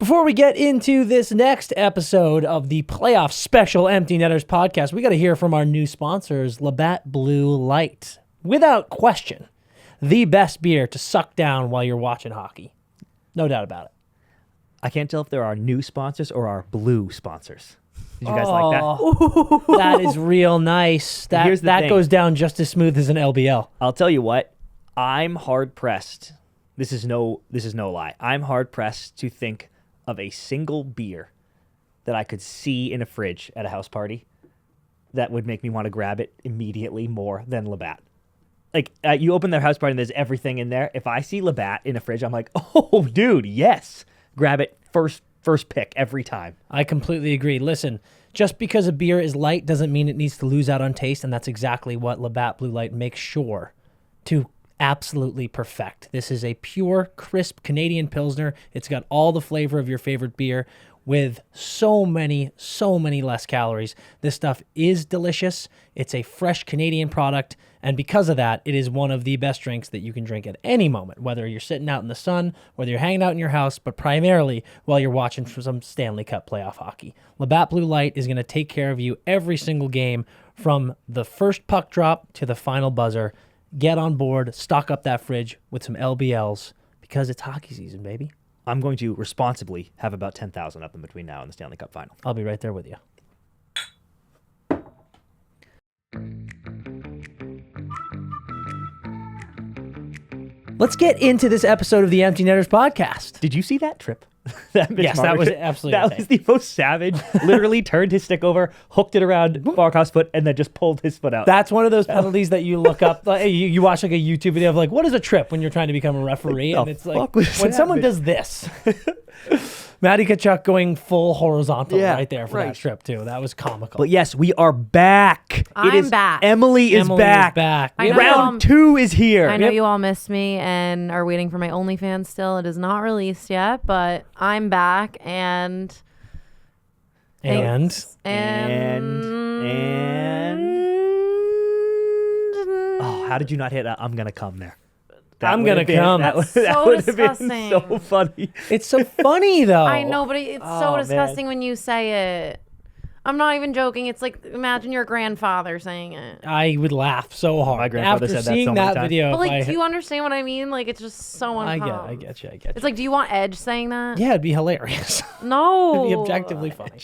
Before we get into this next episode of the playoff special Empty Netters podcast, we got to hear from our new sponsors, Labatt Blue Light. Without question, the best beer to suck down while you're watching hockey. No doubt about it. I can't tell if there are new sponsors or our blue sponsors. Did you guys like that? That is real nice. Here's the That thing. goes down just as smooth as an LBL. I'll tell you what. I'm hard pressed. This is no lie. I'm hard pressed to think of a single beer that I could see in a fridge at a house party that would make me want to grab it immediately more than Labatt. Like, you open their house party and there's everything in there. If I see Labatt in a fridge, I'm like, oh, dude, yes. Grab it first pick every time. I completely agree. Listen, just because a beer is light doesn't mean it needs to lose out on taste, and that's exactly what Labatt Blue Light makes sure to absolutely perfect. This is a pure, crisp Canadian Pilsner. It's got all the flavor of your favorite beer with so many less calories. This stuff is delicious. It's a fresh Canadian product, and because of that, it is one of the best drinks that you can drink at any moment, whether you're sitting out in the sun, whether you're hanging out in your house, but primarily while you're watching for some Stanley Cup playoff hockey. Labatt Blue Light is going to take care of you every single game from the first puck drop to the final buzzer. Get on board, stock up that fridge with some LBLs because it's hockey season, baby. I'm going to responsibly have about 10,000 of them between now and the Stanley Cup final. I'll be right there with you. Let's get into this episode of the Empty Netters podcast. Did you see that trip? Yes, that was absolutely That was the most savage. Literally turned his stick over, hooked it around Barkov's foot, and then just pulled his foot out. That's one of those penalties that you look up. Like, you watch like a YouTube video of like, what is a trip when you're trying to become a referee? And it's like, when someone does this. Matty Tkachuk going full horizontal right there for that trip, too. That was comical. But yes, we are back. I'm back. Emily is back. I know Round 2 is here. I know you all missed me and are waiting for my OnlyFans still. It is not released yet, but I'm back and oh, how did you not hit I'm gonna come there? I'm gonna come. That so would have disgusting. been so funny. It's so funny, though. I know, but it's so disgusting man. when you say it. I'm not even joking. It's like, imagine your grandfather saying it. I would laugh so hard. My grandfather After said that seeing so many that times. video. But like, do you understand what I mean? Like, it's just so uncomfortable. I get you. It's like, do you want Edge saying that? Yeah, it'd be hilarious. No. It'd be objectively funny.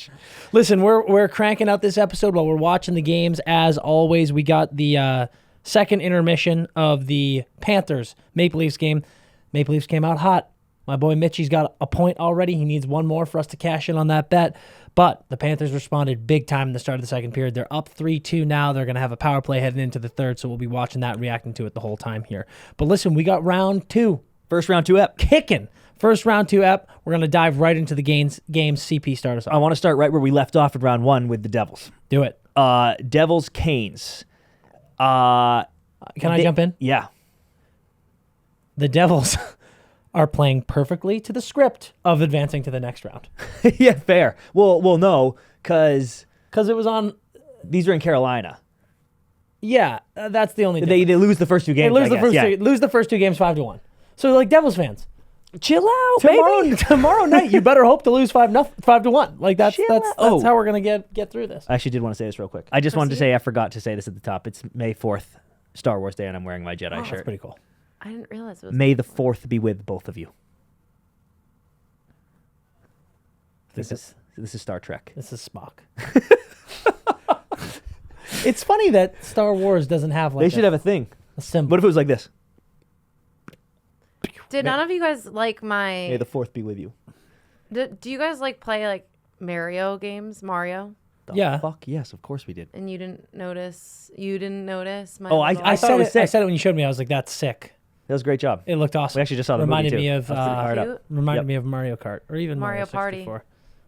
Listen, we're cranking out this episode while we're watching the games. As always, we got the second intermission of the Panthers Maple Leafs game. Maple Leafs came out hot. My boy Mitchie's got a point already. He needs one more for us to cash in on that bet. But the Panthers responded big time in the start of the second period. They're up 3-2 now. They're going to have a power play heading into the third, so we'll be watching that and reacting to it the whole time here. But listen, we got round 2. First round 2 ep. Kicking. First round 2 ep. We're going to dive right into the games. CP, start us off. I want to start right where we left off in round 1 with the Devils. Do it. Devils Canes. Can I jump in? Yeah. The Devils are playing perfectly to the script of advancing to the next round. Yeah, fair. Well, no, because it was on. These are in Carolina. Yeah, that's the only. They lose the first 2 games. They lose the first 2 games 5-1. So like Devils fans, chill out. Tomorrow night, you better hope to lose 5-1. Like that's how we're gonna get through this. I actually did want to say this real quick. I just wanted to say I forgot to say this at the top. It's May 4th, Star Wars Day, and I'm wearing my Jedi shirt. That's pretty cool. I didn't realize it was. May the 4th be with both of you. This is Star Trek. This is Spock. It's funny that Star Wars doesn't have like They should have a thing. a symbol. What if it was like this? Did none of you guys like my? May the 4th be with you. Do you guys like play like Mario games? Mario? Yeah. Fuck yes, of course we did. And you didn't notice? You didn't notice my? Oh, little- I thought it was sick. I said it when you showed me. I was like, "That's sick." That was a great job. It looked awesome. We actually just saw the reminded movie, me too. of That was pretty fired up. Cute. reminded Yep. me of Mario Kart or even Mario Mario Party. 64.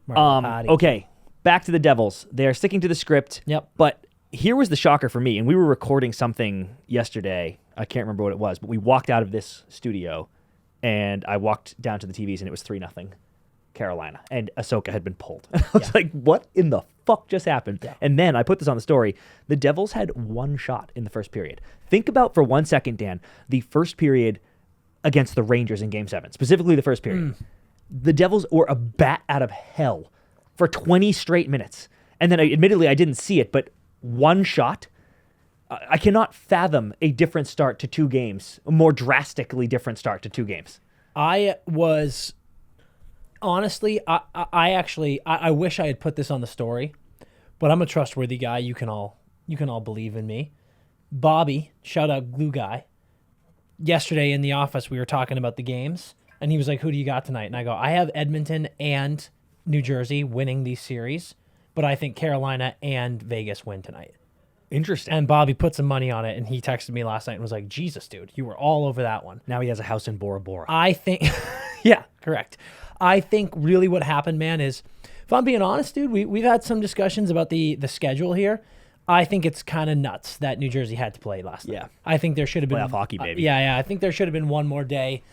Mario Party. Okay, back to the Devils. They're sticking to the script. Yep. But here was the shocker for me, and we were recording something yesterday. I can't remember what it was, but we walked out of this studio, and I walked down to the TVs, and it was 3-0 Carolina, and Ahsoka had been pulled. I was like, what in the fuck just happened? Yeah. And then I put this on the story. The Devils had 1 shot in the first period. Think about for 1 second, Dan, the first period against the Rangers in Game 7, specifically the first period. the Devils were a bat out of hell for 20 straight minutes. And then, admittedly, I didn't see it, but one shot. I cannot fathom a different start to 2 games, a more drastically different start to 2 games. I was, honestly, I wish I had put this on the story, but I'm a trustworthy guy. You can all believe in me. Bobby, shout out Glue Guy. Yesterday in the office, we were talking about the games, and he was like, "Who do you got tonight?" And I go, "I have Edmonton and New Jersey winning these series, but I think Carolina and Vegas win tonight." Interesting. And Bobby put some money on it, and he texted me last night and was like, "Jesus, dude, you were all over that one." Now he has a house in Bora Bora. I think, yeah, correct. I think really what happened, man, is, if I'm being honest, dude, we've had some discussions about the schedule here. I think it's kind of nuts that New Jersey had to play last night. Yeah. I think there should have been Playoff hockey, baby. Yeah. I think there should have been one more day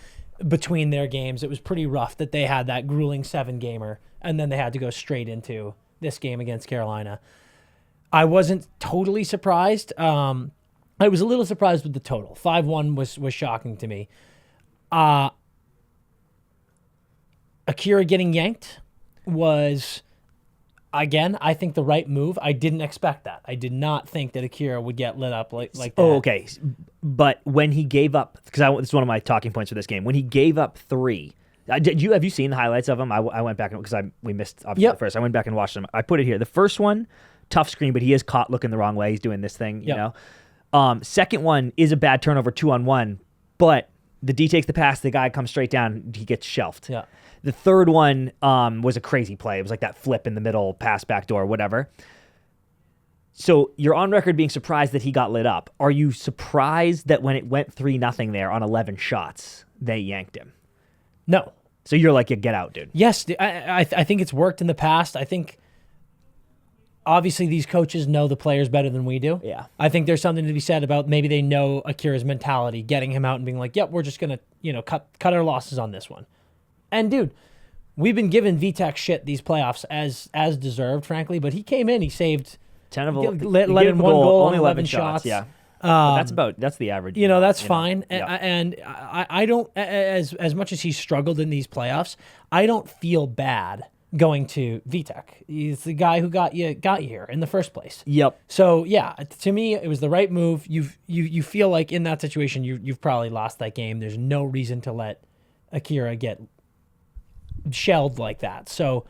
between their games. It was pretty rough that they had that grueling 7-gamer, and then they had to go straight into this game against Carolina. I wasn't totally surprised. I was a little surprised with the total. 5-1 was shocking to me. Akira getting yanked was, again, I think the right move. I didn't expect that. I did not think that Akira would get lit up like that. Oh, okay. But when he gave up, because this is one of my talking points for this game, when he gave up 3, have you seen the highlights of him? I went back, because we missed obviously the first. I went back and watched them. I put it here. The first one, tough screen, but he is caught looking the wrong way. He's doing this thing, you know. Second one is a bad turnover, 2-on-1, but the D takes the pass, the guy comes straight down, he gets shelved. Yeah. The third one was a crazy play. It was like that flip in the middle, pass back door, whatever. So you're on record being surprised that he got lit up. Are you surprised that when it went 3-0 there on 11 shots, they yanked him? No. So you're like, yeah, get out, dude. Yes, I think it's worked in the past. I think, obviously, these coaches know the players better than we do. Yeah. I think there's something to be said about maybe they know Akira's mentality, getting him out and being like, "Yep, we're just gonna, cut our losses on this one." And dude, we've been giving Vitek shit these playoffs as deserved, frankly. But he came in, he saved 10 of let in one goal, only 11 shots. Yeah. But that's the average. That's fine. Yeah. And I don't, as much as he's struggled in these playoffs, I don't feel bad going to Vitek. He's the guy who got you here in the first place. Yep. So yeah, to me, it was the right move. You feel like in that situation, you've probably lost that game. There's no reason to let Akira get shelled like that. So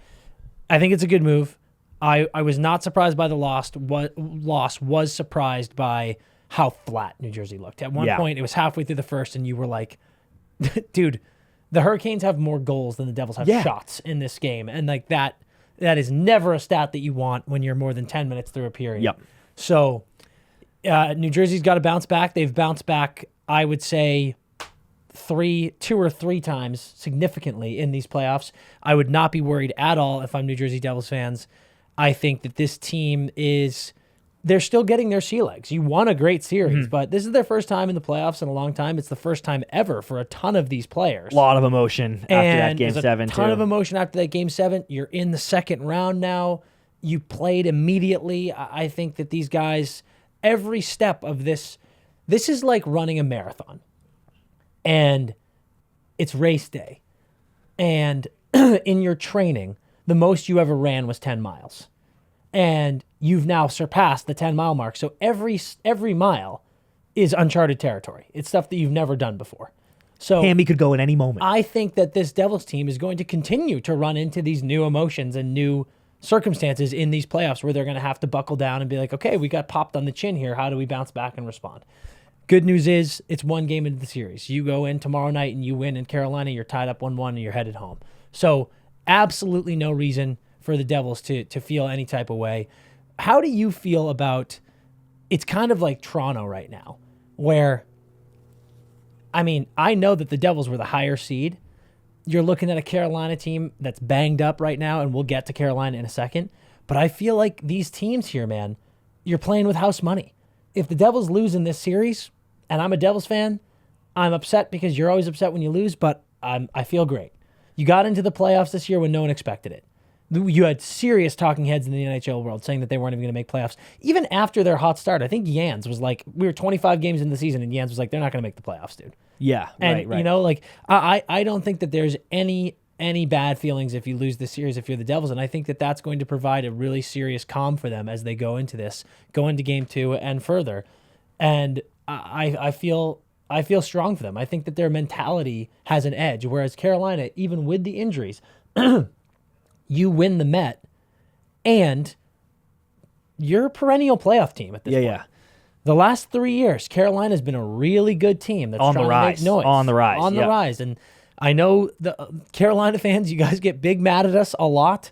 I think it's a good move. I was not surprised by the loss. Was surprised by how flat New Jersey looked. At one point, it was halfway through the first, and you were like, dude, the Hurricanes have more goals than the Devils have shots in this game. And like that is never a stat that you want when you're more than 10 minutes through a period. Yep. So New Jersey's got to bounce back. They've bounced back, I would say, 2 or 3 times significantly in these playoffs. I would not be worried at all if I'm New Jersey Devils fans. I think that this team they're still getting their sea legs. You won a great series, but this is their first time in the playoffs in a long time. It's the first time ever for a ton of these players. A lot of emotion after that game 7, too. A ton of emotion after that game 7. You're in the second round now. You played immediately. I think that these guys, every step of this is like running a marathon. And it's race day. And in your training, the most you ever ran was 10 miles. And you've now surpassed the 10-mile mark. So every mile is uncharted territory. It's stuff that you've never done before. So Hammy could go at any moment. I think that this Devils team is going to continue to run into these new emotions and new circumstances in these playoffs where they're going to have to buckle down and be like, okay, we got popped on the chin here. How do we bounce back and respond? Good news is it's one game into the series. You go in tomorrow night and you win in Carolina, you're tied up 1-1 and you're headed home. So absolutely no reason for the Devils to feel any type of way. How do you feel about, it's kind of like Toronto right now, where, I mean, I know that the Devils were the higher seed. You're looking at a Carolina team that's banged up right now, and we'll get to Carolina in a second. But I feel like these teams here, man, you're playing with house money. If the Devils lose in this series, and I'm a Devils fan, I'm upset because you're always upset when you lose, but I feel great. You got into the playoffs this year when no one expected it. You had serious talking heads in the NHL world saying that they weren't even going to make playoffs. Even after their hot start, I think Jans was like, we were 25 games in the season, and Jans was like, they're not going to make the playoffs, dude. Yeah, and, right. you know, like, I don't think that there's any any bad feelings if you lose the series if you're the Devils, and I think that that's going to provide a really serious calm for them as they go into game 2 and further. And I feel strong for them. I think that their mentality has an edge, whereas Carolina, even with the injuries, you win the Met, and you're a perennial playoff team at this point. Yeah. The last 3 years, Carolina's been a really good team that's on trying the rise. To make noise. On the rise. On the rise. And I know the Carolina fans, you guys get big mad at us a lot.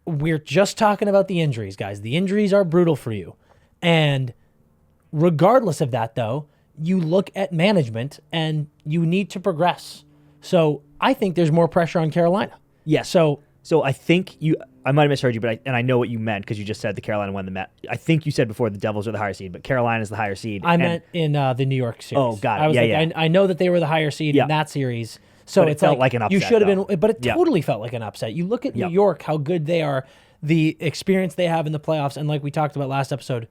We're just talking about the injuries, guys. The injuries are brutal for you. And regardless of that, though, you look at management and you need to progress. So I think there's more pressure on Carolina. Yeah. So I think I might have misheard you, but I know what you meant because you just said the Carolina won the Met. I think you said before the Devils are the higher seed, but Carolina's the higher seed. I meant in the New York series. Oh, got it. I know that they were the higher seed in that series. So but it's it felt like an upset. You should have been, but it totally felt like an upset. You look at New York, how good they are, the experience they have in the playoffs, and like we talked about last episode,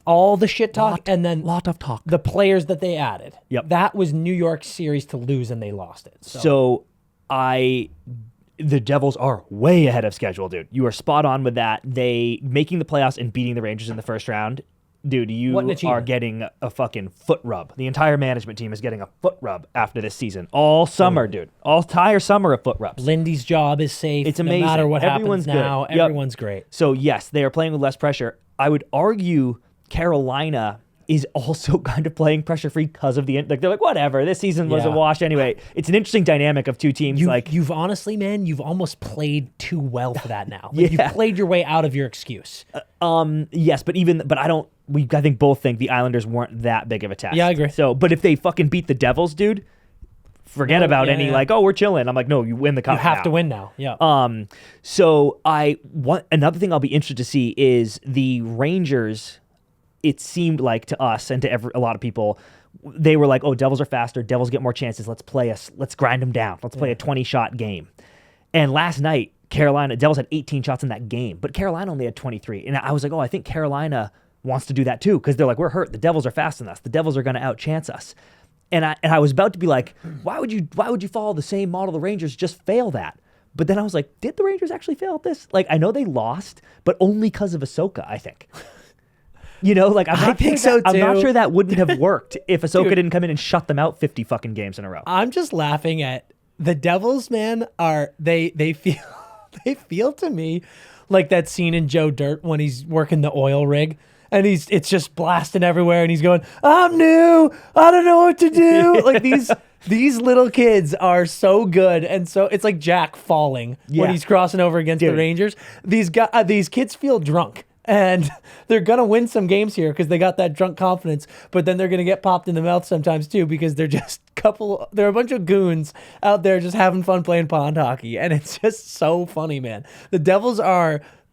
all the shit talk and then lot of talk. The players that they added. Yep. That was New York's series to lose, and they lost it. So the Devils are way ahead of schedule, dude. You are spot on with that. They making the playoffs and beating the Rangers in the first round. Dude, you are getting a fucking foot rub. The entire management team is getting a foot rub after this season. All summer, dude. All entire summer of foot rubs. Lindy's job is safe. It's amazing. No matter what Everyone's happens now, good. everyone's great. So, yes, they are playing with less pressure. I would argue Carolina is also kind of playing pressure-free because of they're like, whatever, this season was a wash anyway. It's an interesting dynamic of two teams. You've honestly, man, you've almost played too well for that now. You've played your way out of your excuse. Yes, but I think both think the Islanders weren't that big of a test. Yeah, I agree. So, but if they fucking beat the Devils, dude, forget about we're chilling. I'm like, no, you win the cup. You have to win now. Yeah. So another thing I'll be interested to see is the Rangers. It seemed like to us and to a lot of people, they were like, oh, Devils are faster. Devils get more chances. Let's grind them down. Let's play a 20-shot game. And last night, Devils had 18 shots in that game, but Carolina only had 23. And I was like, oh, I think Carolina wants to do that too because they're like, we're hurt. The Devils are faster than us. The Devils are going to outchance us. And I was about to be like, why would you follow the same model the Rangers just fail that? But then I was like, did the Rangers actually fail at this? Like, I know they lost, but only because of Ahsoka, I think. I'm not sure that wouldn't have worked if Ahsoka didn't come in and shut them out 50 fucking games in a row. I'm just laughing at the Devils, man. They feel to me like that scene in Joe Dirt when he's working the oil rig and it's just blasting everywhere and he's going, I'm new, I don't know what to do. Like these little kids are so good, and so it's like Jack falling when he's crossing over against the Rangers. These kids feel drunk. And they're going to win some games here because they got that drunk confidence, but then they're going to get popped in the mouth sometimes too because they're a bunch of goons out there just having fun playing pond hockey. And it's just so funny, man. The Devils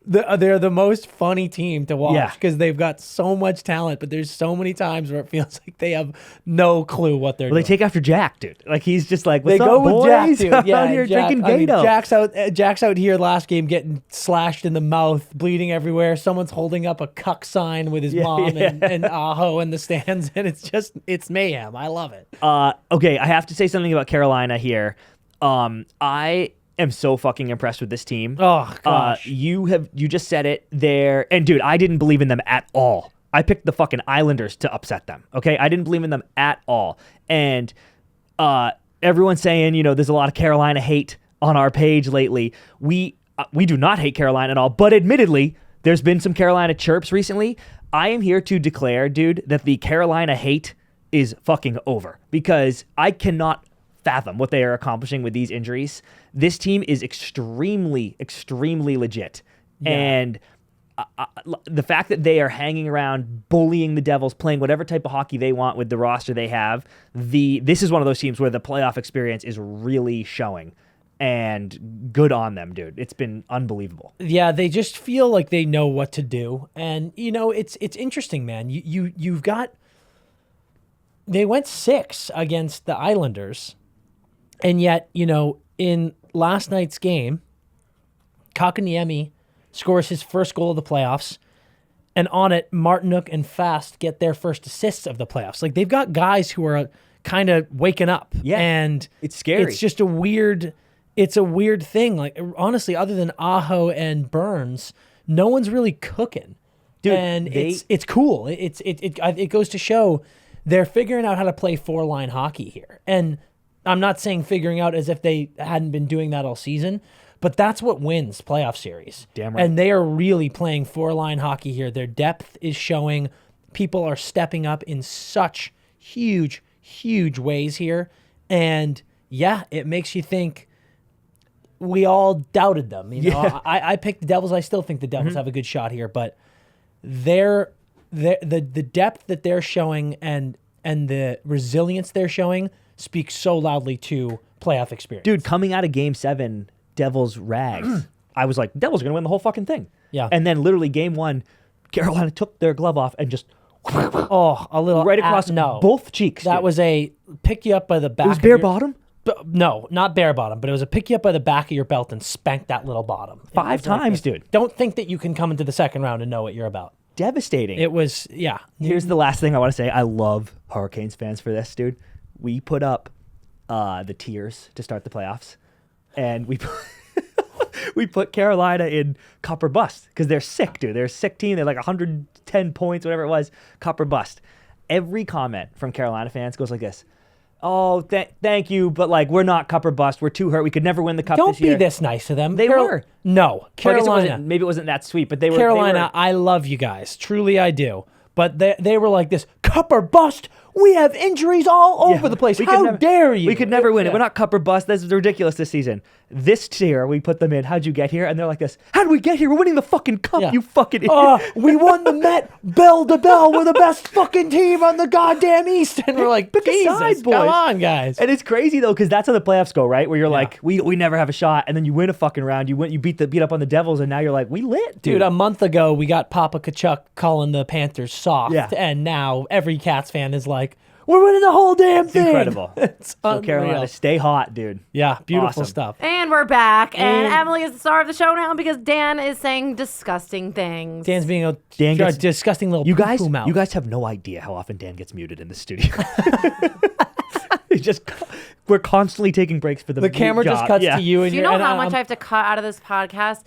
they're the most funny team to watch because they've got so much talent, but there's so many times where it feels like they have no clue what they're doing. They take after Jack, dude. Like he's just like, what's they up, go boys? With Jack, dude. Yeah, out here drinking Gato. Jack's out here last game getting slashed in the mouth, bleeding everywhere. Someone's holding up a cuck sign with his mom and Aho in the stands, and it's mayhem. I love it. Okay, I have to say something about Carolina here. I am so fucking impressed with this team. Oh gosh. You just said it there. And dude, I didn't believe in them at all. I picked the fucking Islanders to upset them. Okay? I didn't believe in them at all. And everyone's saying, there's a lot of Carolina hate on our page lately. We do not hate Carolina at all, but admittedly, there's been some Carolina chirps recently. I am here to declare, dude, that the Carolina hate is fucking over because I cannot fathom what they are accomplishing with these injuries. This team is extremely, extremely legit. Yeah. And the fact that they are hanging around, bullying the Devils, playing whatever type of hockey they want with the roster they have, this is one of those teams where the playoff experience is really showing. And good on them, dude. It's been unbelievable. Yeah, they just feel like they know what to do. And, it's interesting, man. You've got... They went 6 against the Islanders. And yet, in last night's game, Kakaniemi scores his first goal of the playoffs, and on it, Martinook and Fast get their first assists of the playoffs. Like, they've got guys who are kind of waking up. Yeah, and it's scary. It's just a weird it's a weird thing. Like, honestly, other than Aho and Burns, no one's really cooking. Dude, and it's cool. It goes to show they're figuring out how to play 4-line hockey here. And I'm not saying figuring out as if they hadn't been doing that all season, but that's what wins playoff series. Damn right. And they are really playing 4-line hockey here. Their depth is showing. People are stepping up in such huge, huge ways here. And yeah, it makes you think we all doubted them. You know, I picked the Devils. I still think the Devils have a good shot here, but the depth that they're showing and the resilience they're showing speaks so loudly to playoff experience. Dude, coming out of Game 7, Devils rags. I was like, Devils are going to win the whole fucking thing. Yeah. And then literally Game 1, Carolina took their glove off and just a little right across both cheeks. That dude. was a pick you up by the back. It was bare bottom? No, not bare bottom, but it was a pick you up by the back of your belt and spank that little bottom. 5 times, dude. Don't think that you can come into the second round and know what you're about. Devastating. It was, yeah. Here's the last thing I want to say. I love Hurricanes fans for this, dude. We put up the tiers to start the playoffs, and we put Carolina in cup or bust because they're sick, dude. They're a sick team. They're like 110 points, whatever it was, cup or bust. Every comment from Carolina fans goes like this. Oh, thank you, but like we're not cup or bust. We're too hurt. We could never win the cup this year. Don't be this nice to them. They were. No, Carolina. Maybe it wasn't that sweet, but they were. Carolina, I love you guys. Truly, I do. But they were like this, cup or bust. We have injuries all over the place. How dare you? We could never win it. We're not cup or bust. This is ridiculous this season. This tier, we put them in. How'd you get here? And they're like this. How did we get here? We're winning the fucking cup, you fucking idiot. We won the Met bell to bell. We're the best fucking team on the goddamn East. And we're like, Jesus, boys. come on, guys. And it's crazy, though, because that's how the playoffs go, right? Where you're like, we never have a shot. And then you win a fucking round. You beat up on the Devils. And now you're like, we lit, dude. Dude, a month ago, we got Papa Kachuk calling the Panthers soft. Yeah. And now every Cats fan is like, we're winning the whole damn thing. Incredible. It's so unreal. Carolina, stay hot, dude. Yeah, beautiful Awesome. stuff. And we're back. And Emily is the star of the show now because Dan is saying disgusting things. Dan's being a disgusting little poo-poo mouth. You guys have no idea how often Dan gets muted in the studio. We're constantly taking breaks for the camera job. just cuts to you. And Do you know how much I have to cut out of this podcast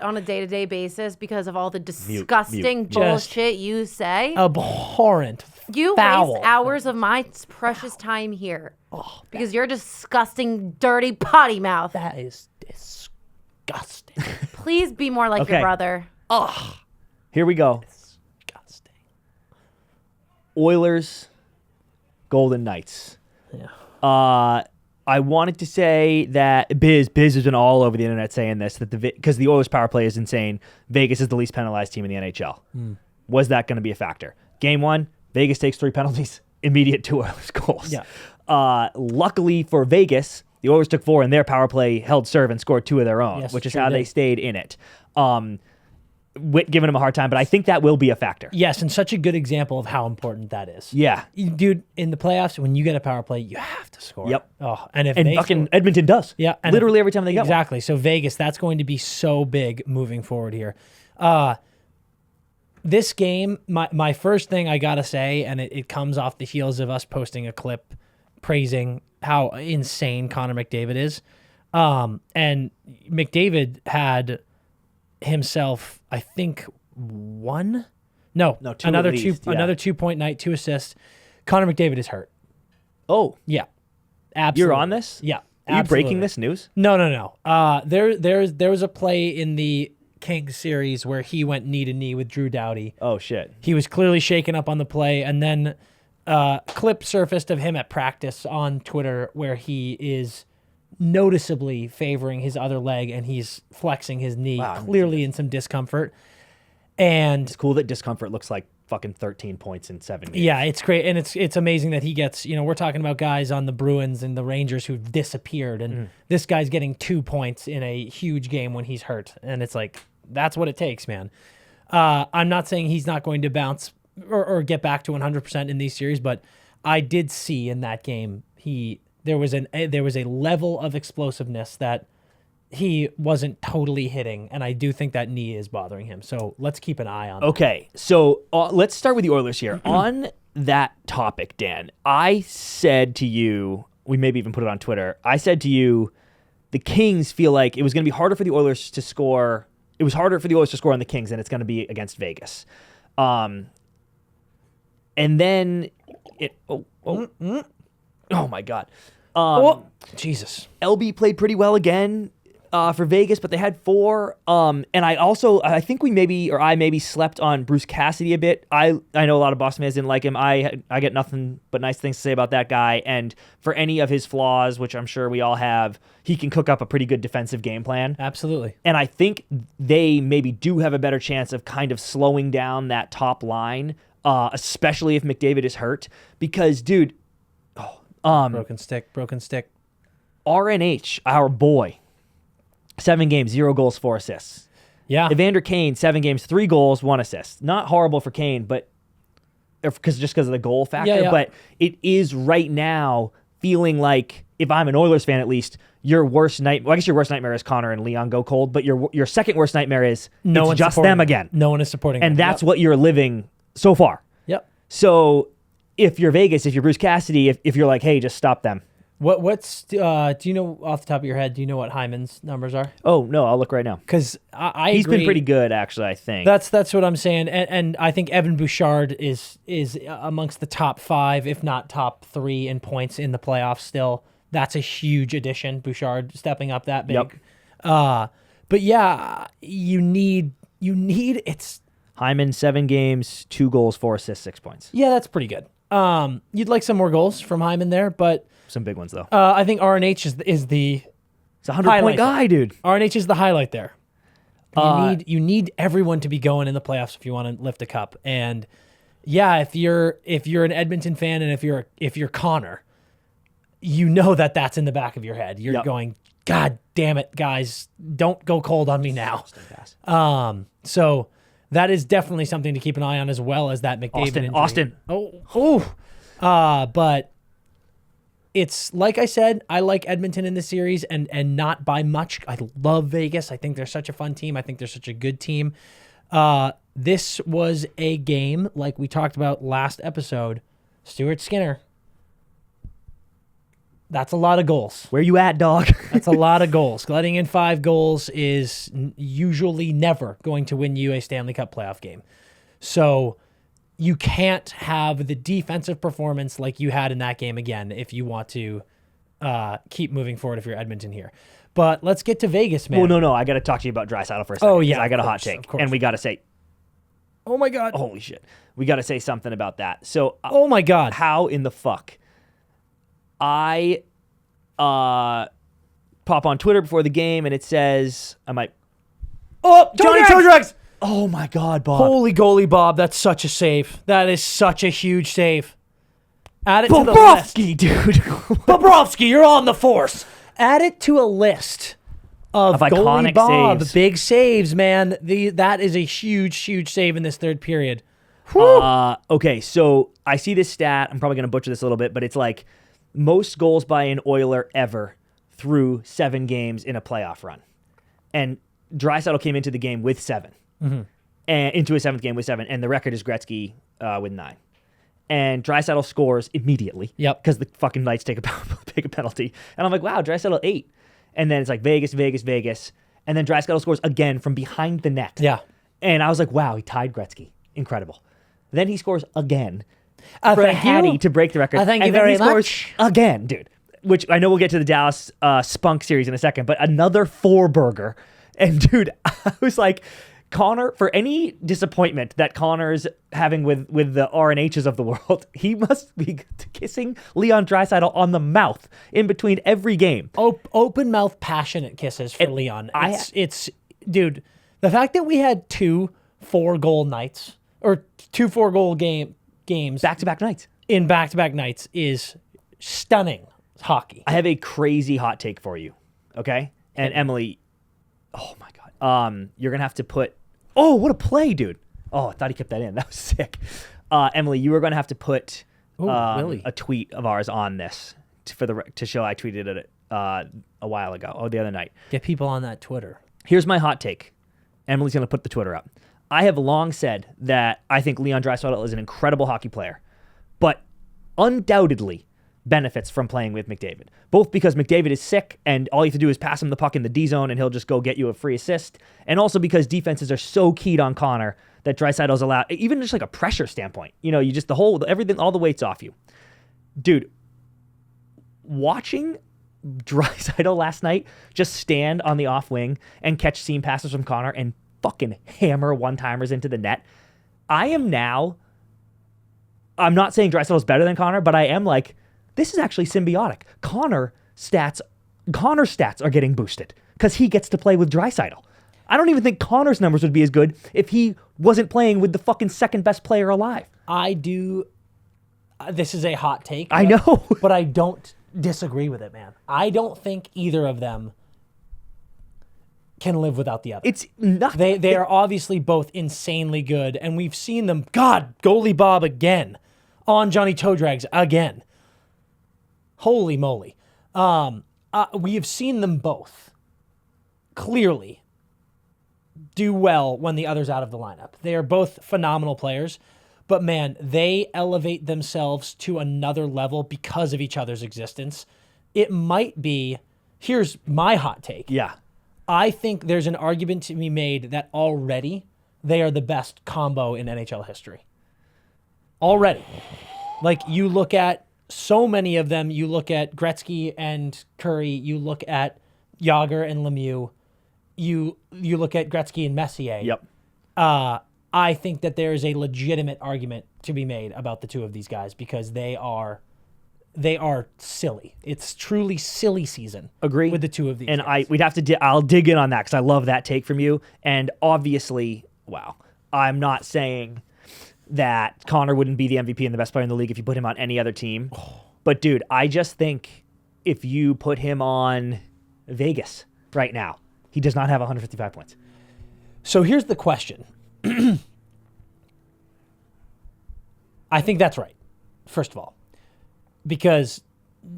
on a day-to-day basis because of all the disgusting bullshit you say? Abhorrent. You foul. waste hours of my precious time here because you're disgusting, dirty potty mouth. That is disgusting. Please be more like your brother. Here we go. Disgusting. Oilers, Golden Knights. Yeah. I wanted to say that Biz has been all over the internet saying this, that because the Oilers power play is insane. Vegas is the least penalized team in the NHL. Was that going to be a factor? Game 1, Vegas takes 3 penalties, immediate 2 Oilers goals. Yeah. Luckily for Vegas, the Oilers took 4 and their power play held serve and scored 2 of their own, Yes, which is sure how did. they stayed in it. Witt giving him a hard time, but I think that will be a factor. Yes, and such a good example of how important that is. Yeah. Dude, in the playoffs, when you get a power play, you have to score. Yep. Oh, and fucking Edmonton does. Yeah. And literally every time they get one. Exactly. So Vegas, that's going to be so big moving forward here. This game, my first thing I got to say, and it comes off the heels of us posting a clip praising how insane Connor McDavid is. And McDavid had himself, I think, two another at least, another 2-point night, 2 assists. Connor McDavid is hurt. Oh. Yeah. Absolutely. You're on this? Yeah. Are you breaking this news? No. There was a play in the Kings series where he went knee to knee with Drew Doughty. Oh, shit. He was clearly shaken up on the play, and then clip surfaced of him at practice on Twitter where he is noticeably favoring his other leg and he's flexing his knee, clearly in some discomfort. And it's cool that discomfort looks like fucking 13 points in 7 games. Yeah, it's great. And it's amazing that he gets, we're talking about guys on the Bruins and the Rangers who've disappeared. And this guy's getting 2 points in a huge game when he's hurt. And it's like, that's what it takes, man. I'm not saying he's not going to bounce or get back to 100% in these series, but I did see in that game there was a level of explosiveness that he wasn't totally hitting, and I do think that knee is bothering him. So let's keep an eye on that. Okay, so let's start with the Oilers here. On that topic, Dan, I said to you, we maybe even put it on Twitter, I said to you, the Kings feel like it was going to be harder for the Oilers to score. It was harder for the Oilers to score on the Kings than it's going to be against Vegas. And then oh my God. Jesus. LB played pretty well again for Vegas, but they had 4. And I think I maybe slept on Bruce Cassidy a bit. I know a lot of Boston fans didn't like him. I get nothing but nice things to say about that guy. And for any of his flaws, which I'm sure we all have, he can cook up a pretty good defensive game plan. Absolutely. And I think they maybe do have a better chance of kind of slowing down that top line, especially if McDavid is hurt. Because, dude, broken stick. RNH, our boy, 7 games, 0 goals, 4 assists. Yeah. Evander Kane, 7 games, 3 goals, 1 assist. Not horrible for Kane, but because of the goal factor. Yeah. But it is right now feeling like, if I'm an Oilers fan at least, your worst nightmare. Well, I guess your worst nightmare is Connor and Leon go cold, but your second worst nightmare is it's just them again. No one is supporting and them. That's what you're living so far. Yep. So if you're Vegas, if you're Bruce Cassidy, if you're like, hey, just stop them. What's do you know off the top of your head? Do you know what Hyman's numbers are? Oh no, I'll look right now. Because he's agree. been pretty good, actually. I think That's what I'm saying, and I think Evan Bouchard is amongst the top 5, if not top 3 in points in the playoffs. Still, that's a huge addition. Bouchard stepping up that big. Yep. But yeah, you need it's. Hyman, 7 games, 2 goals, 4 assists, 6 points. Yeah, that's pretty good. You'd like some more goals from Hyman there, but Some big ones though. I think RNH is the. It's a 100-point guy, dude. RNH is the highlight there. You need everyone to be going in the playoffs if you want to lift a cup. And yeah, if you're an Edmonton fan and if you're Connor, you know that's in the back of your head. You're going, God damn it, guys, don't go cold on me now. So that is definitely something to keep an eye on, as well as that McDavid injury. Austin. But it's like I said, I like Edmonton in this series, and not by much. I love Vegas. I think they're such a fun team. I think they're such a good team. This was a game, like we talked about last episode, Stuart Skinner. That's a lot of goals. Where you at, dog? That's a lot of goals. Letting in 5 goals is usually never going to win you a Stanley Cup playoff game. So you can't have the defensive performance like you had in that game again if you want to keep moving forward if you're Edmonton here. But let's get to Vegas, man. Well, no. I got to talk to you about Draisaitl for a second. Oh, yeah. I got a hot take. And we got to say, oh, my God. Holy shit. We got to say something about that. So, oh, my God. How in the fuck? I pop on Twitter before the game, and it says, Johnny Toe-Drugs! Oh, my God, Bob. Holy goalie, Bob. That's such a save. That is such a huge save. Add it to the Bobrovsky, list. dude. Bobrovsky, you're on the force. Add it to a list of goalie iconic Bob. saves. Big saves, man. That is a huge, huge save in this third period. Okay, so I see this stat. I'm probably going to butcher this a little bit, but it's like most goals by an Oiler ever through 7 games in a playoff run. And Draisaitl came into the game with 7. Mm-hmm. And into his 7th game with 7, and the record is Gretzky with 9. And Draisaitl scores immediately. Yep. Because the fucking Knights take a penalty. And I'm like, wow, Draisaitl 8. And then it's like Vegas. And then Draisaitl scores again from behind the net. Yeah. And I was like, wow, he tied Gretzky. Incredible. Then he scores again for thank Hattie you. to break the record. Thank you and then very he scores much. again, dude. Which I know we'll get to the Dallas Spunk series in a second, but another 4-burger. And dude, I was like, Connor, for any disappointment that Connor's having with the RNHs of the world, he must be kissing Leon Draisaitl on the mouth in between every game. Open mouth, passionate kisses for Leon. It's dude, the fact that we had 2 4-goal nights or 2 4-goal games Back-to-back nights. in back-to-back nights is stunning hockey. I have a crazy hot take for you, okay? And Emily, oh my God. You're going to have to put... Oh, what a play, dude. Oh, I thought he kept that in. That was sick. Emily, you were going to have to put really? a tweet of ours on this to show I tweeted it a while ago, the other night. Get people on that Twitter. Here's my hot take. Emily's going to put the Twitter up. I have long said that I think Leon Draisaitl is an incredible hockey player, but undoubtedly benefits from playing with McDavid. Both because McDavid is sick and all you have to do is pass him the puck in the D zone and he'll just go get you a free assist. And also because defenses are so keyed on Connor that Draisaitl's allowed, even just like a pressure standpoint. You just everything, all the weight's off you. Dude, watching Draisaitl last night just stand on the off wing and catch seam passes from Connor and fucking hammer one-timers into the net. I'm not saying Draisaitl is better than Connor, but I am like, this is actually symbiotic. Connor stats are getting boosted because he gets to play with Draisaitl. I don't even think Connor's numbers would be as good if he wasn't playing with the fucking second best player alive. I do. This is a hot take. I know. But I don't disagree with it, man. I don't think either of them can live without the other. It's nothing. They are obviously both insanely good, and we've seen them, God, goalie Bob again, on Johnny Toedrags again. Holy moly. We have seen them both clearly do well when the other's out of the lineup. They are both phenomenal players, but man, they elevate themselves to another level because of each other's existence. It might be, here's my hot take. Yeah. I think there's an argument to be made that already they are the best combo in NHL history. Already. Like, you look at so many of them, you look at Gretzky and Curry, you look at Jágr and Lemieux, you look at Gretzky and Messier. Yep. I think that there is a legitimate argument to be made about the two of these guys because they are silly. It's truly silly season. Agree with the two of these. And guys. I'll dig in on that because I love that take from you. And obviously, wow, I'm not saying that Connor wouldn't be the MVP and the best player in the league if you put him on any other team. But dude, I just think if you put him on Vegas right now, he does not have 155 points. So here's the question. I think that's right, first of all, because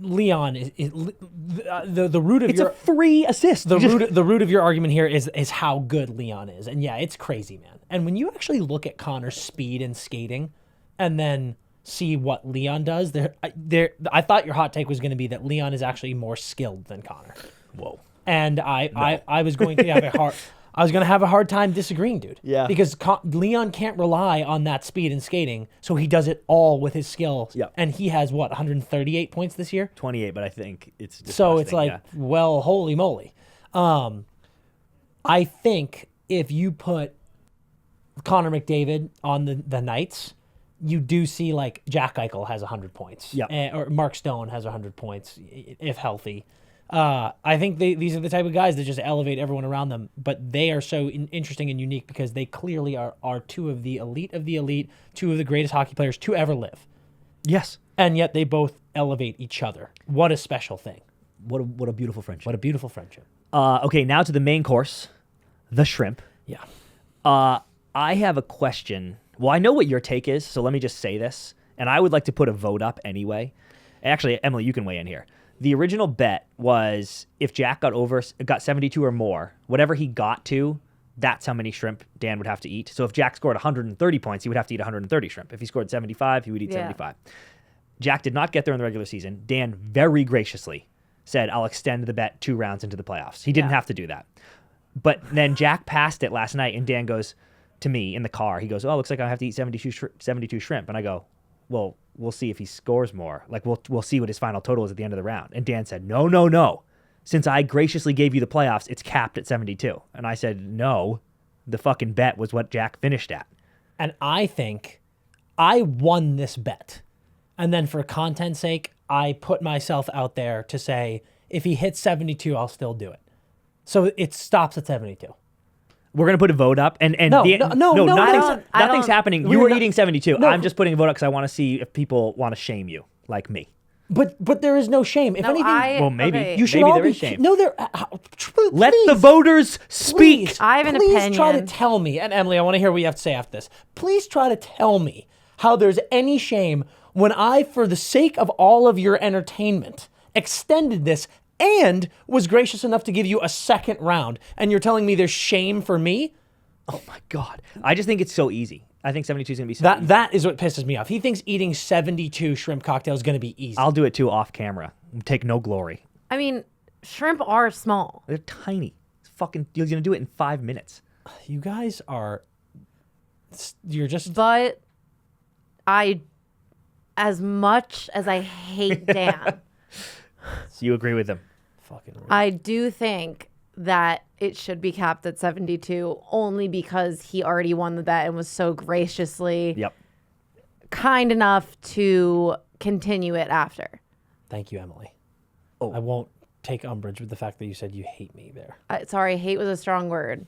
Leon is the root of it's a free assist. The root of your argument here is how good Leon is, and yeah, it's crazy, man. And when you actually look at Connor's speed and skating, and then see what Leon does, I thought your hot take was going to be that Leon is actually more skilled than Connor. Whoa. And I was going to have a hard time disagreeing, dude. Yeah. Because Leon can't rely on that speed and skating, so he does it all with his skill. Yeah. And he has, 138 points this year? 28, but I think it's disgusting. So it's like, well, holy moly. I think if you put Connor McDavid on the Knights, you do see like Jack Eichel has 100 points. Yeah. Or Mark Stone has 100 points, if healthy. I think these are the type of guys that just elevate everyone around them, but they are so interesting and unique because they clearly are two of the elite, two of the greatest hockey players to ever live. Yes. And yet they both elevate each other. What a special thing. What a beautiful friendship. What a beautiful friendship. Okay, now to the main course, the shrimp. Yeah. I have a question. Well, I know what your take is, so let me just say this, and I would like to put a vote up anyway. Actually, Emily, you can weigh in here. The original bet was if Jack got 72 or more, whatever he got to, that's how many shrimp Dan would have to eat. So if Jack scored 130 points, he would have to eat 130 shrimp. If he scored 75, he would eat 75. Jack did not get there in the regular season. Dan very graciously said, I'll extend the bet 2 rounds into the playoffs. He didn't have to do that. But then Jack passed it last night, and Dan goes to me in the car. He goes, looks like I have to eat 72 shrimp. And I go, well, we'll see if he scores more. Like, we'll see what his final total is at the end of the round. And Dan said, no. Since I graciously gave you the playoffs, it's capped at 72. And I said, no, the fucking bet was what Jack finished at. And I think I won this bet. And then for content's sake, I put myself out there to say, if he hits 72, I'll still do it. So it stops at 72. We're going to put a vote up. And nothing's happening. You were eating 72. No. I'm just putting a vote up because I want to see if people want to shame you, like me. But there is no shame. If anything, well, maybe. Okay. You should maybe all there be is shame. No, there. Let the voters speak. Please, I have an please opinion. Try to tell me, and Emily, I want to hear what you have to say after this. Please try to tell me how there's any shame when I, for the sake of all of your entertainment, extended this and was gracious enough to give you a second round, and you're telling me there's shame for me? Oh my God. I just think it's so easy. I think 72 is going to be so easy. That is what pisses me off. He thinks eating 72 shrimp cocktails is going to be easy. I'll do it too off camera. Take no glory. I mean, shrimp are small. They're tiny. You're going to do it in 5 minutes. You guys are... You're just... But as much as I hate Dan, So you agree with him? Fucking rude. I do think that it should be capped at 72 only because he already won the bet and was so graciously kind enough to continue it after. Thank you, Emily. Oh. I won't take umbrage with the fact that you said you hate me there. Sorry, hate was a strong word.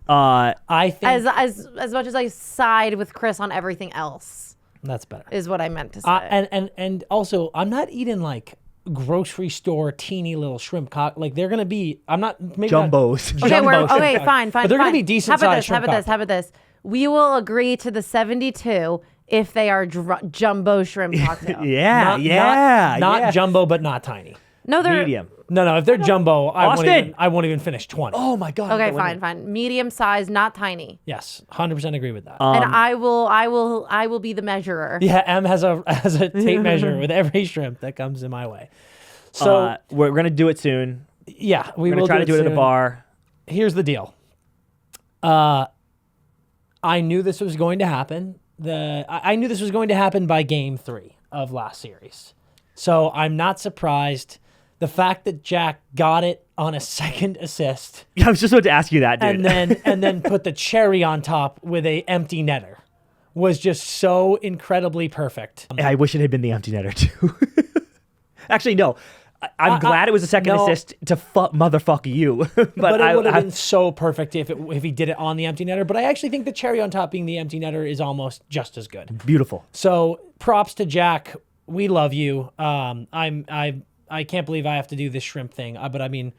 I think... As much as I side with Chris on everything else. That's better. Is what I meant to say. And also, I'm not eating like grocery store teeny little shrimp like they're gonna be. I'm not maybe Jumbos. Not, okay, fine. But they're gonna be decent sized shrimp. How about this? We will agree to the 72 if they are jumbo shrimp cocktail. Not jumbo, but not tiny. No, they're medium. No. If they're jumbo, Austin! I won't even finish 20. Oh my God. Okay, fine. Medium size, not tiny. Yes, 100% agree with that. And I will be the measurer. Yeah, M has a tape measure with every shrimp that comes in my way. So we're gonna do it soon. Yeah, We're gonna try to do it at a bar. Here's the deal. I knew this was going to happen. I knew this was going to happen by game 3 of last series. So I'm not surprised. The fact that Jack got it on a second assist. Yeah, I was just about to ask you that, dude. And then put the cherry on top with a empty netter was just so incredibly perfect. I wish it had been the empty netter too. Actually, no. I'm glad it was a second assist to motherfuck you. but it would have been so perfect if he did it on the empty netter. But I actually think the cherry on top being the empty netter is almost just as good. Beautiful. So props to Jack. We love you. I can't believe I have to do this shrimp thing. But I mean,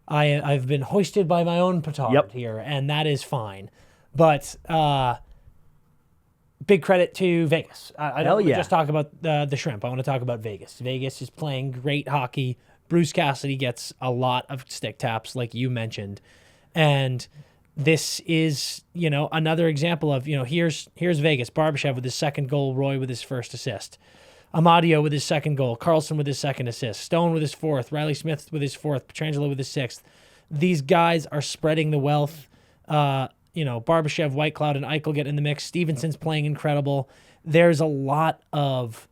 I've been hoisted by my own petard here, and that is fine. But big credit to Vegas. I don't just talk about the shrimp. I want to talk about Vegas. Vegas is playing great hockey. Bruce Cassidy gets a lot of stick taps, like you mentioned. And this is, another example of, here's Vegas. Barbashev with his second goal, Roy with his first assist. Amadio with his second goal, Carlson with his second assist, Stone with his fourth, Riley Smith with his fourth, Pietrangelo with his sixth. These guys are spreading the wealth. Barbashev, Whitecloud, and Eichel get in the mix. Stevenson's playing incredible. There's a lot of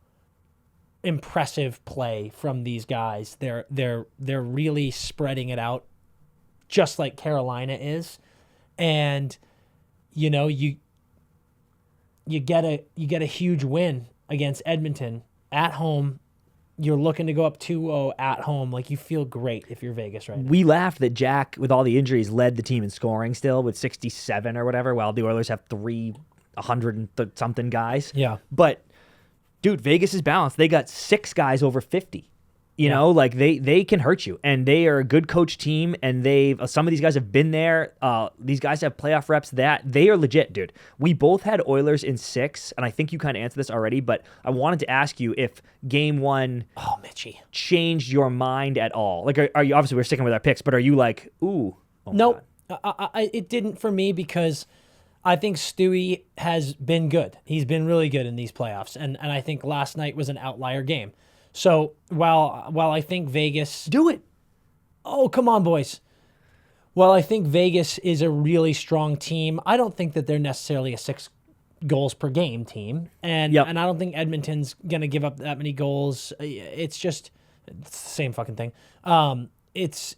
impressive play from these guys. They're really spreading it out, just like Carolina is. And you get a huge win against Edmonton at home. You're looking to go up 2-0 at home. Like, you feel great if you're Vegas right now. We laughed that Jack, with all the injuries, led the team in scoring still with 67 or whatever, while the Oilers have 100-something guys. Yeah. But, dude, Vegas is balanced. They got 6 guys over 50. Like they can hurt you, and they are a good coach team, and some of these guys have been there. These guys have playoff reps. That they are legit, dude. We both had Oilers in 6, and I think you kind of answered this already, but I wanted to ask you if game 1 Mitchie, changed your mind at all. Like, are you, obviously we're sticking with our picks, but are you like, ooh? Nope. It didn't for me, because I think Stewie has been good. He's been really good in these playoffs, and I think last night was an outlier game. So while I think Vegas... Do it. Oh, come on, boys. While I think Vegas is a really strong team, I don't think that they're necessarily a 6 goals per game team. And I don't think Edmonton's going to give up that many goals. It's the same fucking thing. It's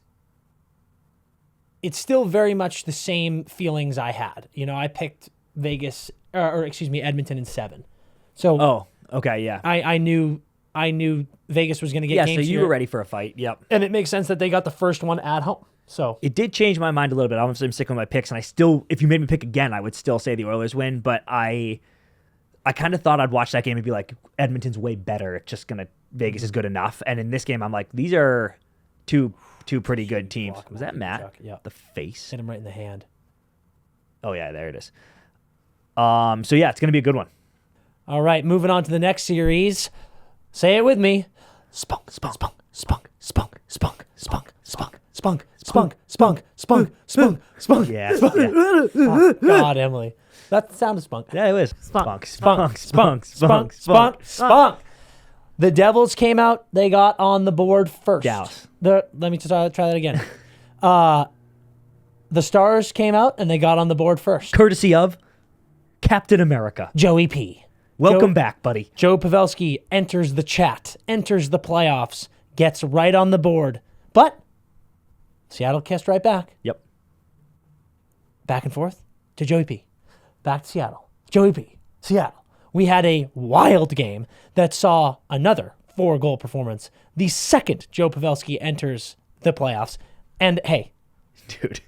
still very much the same feelings I had. I picked Edmonton in 7. So... Oh, okay, yeah. I knew Vegas was going to get games so you here. were ready for a fight. Yep. And it makes sense that they got the first one at home. So it did change my mind a little bit. Obviously, I'm sticking with my picks, and I still, if you made me pick again, I would still say the Oilers win. But I kind of thought I'd watch that game and be like, Edmonton's way better. It's just Vegas is good enough. And in this game, I'm like, these are two pretty good teams. Was that Matt? Chuck, yeah. The face. Hit him right in the hand. Oh yeah, there it is. So yeah, it's gonna be a good one. All right, moving on to the next series. Say it with me. Spunk, spunk, spunk, spunk, spunk, spunk, spunk, spunk. Spunk, spunk, spunk, spunk, spunk, spunk. Yeah. Oh, God, Emily. That's the sound of spunk. Yeah, it was. Spunk. Spunk, spunk, spunk, spunk. Spunk. The Devils came out. They got on the board first. Dallas. Let me try that again. The Stars came out, and they got on the board first. Courtesy of Captain America. Joey P. Welcome back, buddy. Joe Pavelski enters the chat, enters the playoffs, gets right on the board. But Seattle kissed right back. Yep. Back and forth to Joey P. Back to Seattle. Joey P. Seattle. We had a wild game that saw another 4-goal performance. The second Joe Pavelski enters the playoffs. And hey, Dude,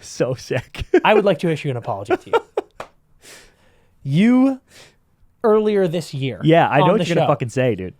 so sick. I would like to issue an apology to you. You, earlier this year, Yeah, I know on what the you're going to show, fucking say, dude.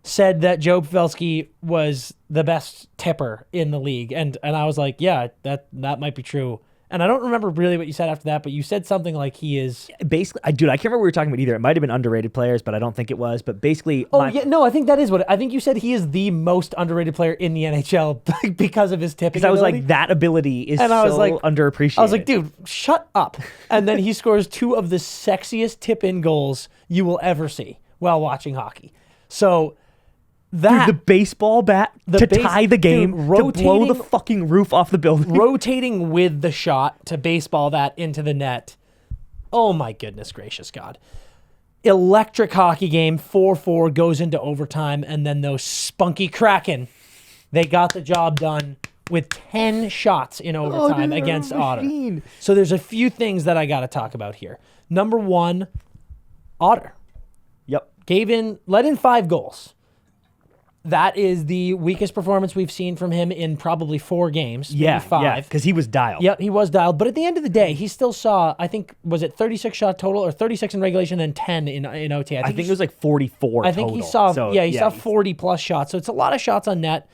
said that Joe Pavelski was the best tipper in the league. And I was like, yeah, that might be true. And I don't remember really what you said after that, but you said something like he is... Basically, dude, I can't remember what we were talking about either. It might have been underrated players, but I don't think it was. But basically... yeah, no, I think that is what... I think you said he is the most underrated player in the NHL because of his tipping Because I was ability. like, that ability is And I was so like- underappreciated. I was like, dude, shut up. And then he scores 2 of the sexiest tip-in goals you will ever see while watching hockey. So that... Dude, the baseball bat to tie the game, dude, to blow the rotating- fucking roof off the building. rotating with the shot to baseball that into the net. Oh my goodness gracious God. Electric hockey game, 4-4 goes into overtime, and then those spunky Kraken, they got the job done with 10 shots in overtime against Otter. So there's a few things that I got to talk about here. Number 1, Otter Yep. let in 5 goals. That is the weakest performance we've seen from him in probably 4 games. Maybe Yeah, 5. because he was dialed. Yep, he was dialed. But at the end of the day, he still saw, I think, was it 36 shot total or 36 in regulation and 10 in OT? I think it was like 44 I think total. he saw, So, he saw 40 plus shots. So it's a lot of shots on net.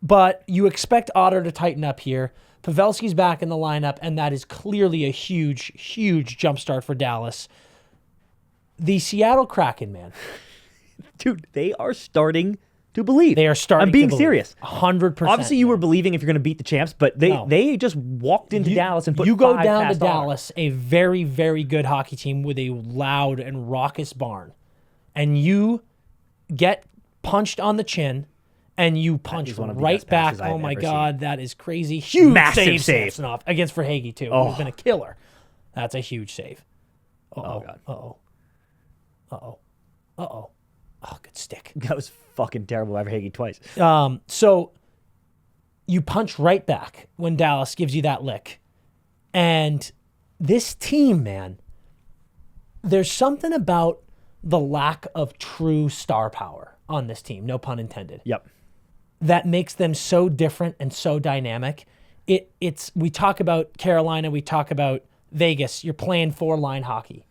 But you expect Otter to tighten up here. Pavelski's back in the lineup, and that is clearly a huge, huge jumpstart for Dallas. The Seattle Kraken, man. Dude, they are starting to believe. They are starting I'm being to believe. serious. 100%. Obviously, you were believing if you're going to beat the champs, but they No. they just walked into Dallas and put you go 5 down to past Ottawa. Dallas, a very, very good hockey team with a loud and raucous barn, and you get punched on the chin, and you punch is one of the right best back. passes I've Oh my ever God, that is crazy! Huge Massive save. Samsonov against Verhaeghe too. Oh. Who's been a killer. That's a huge save. Oh, God. Oh, good stick. That was fucking terrible. Verhaeghe twice. So you punch right back when Dallas gives you that lick. And this team, man, there's something about the lack of true star power on this team, no pun intended, Yep. that makes them so different and so dynamic. We talk about Carolina, we talk about Vegas, you're playing 4-line hockey.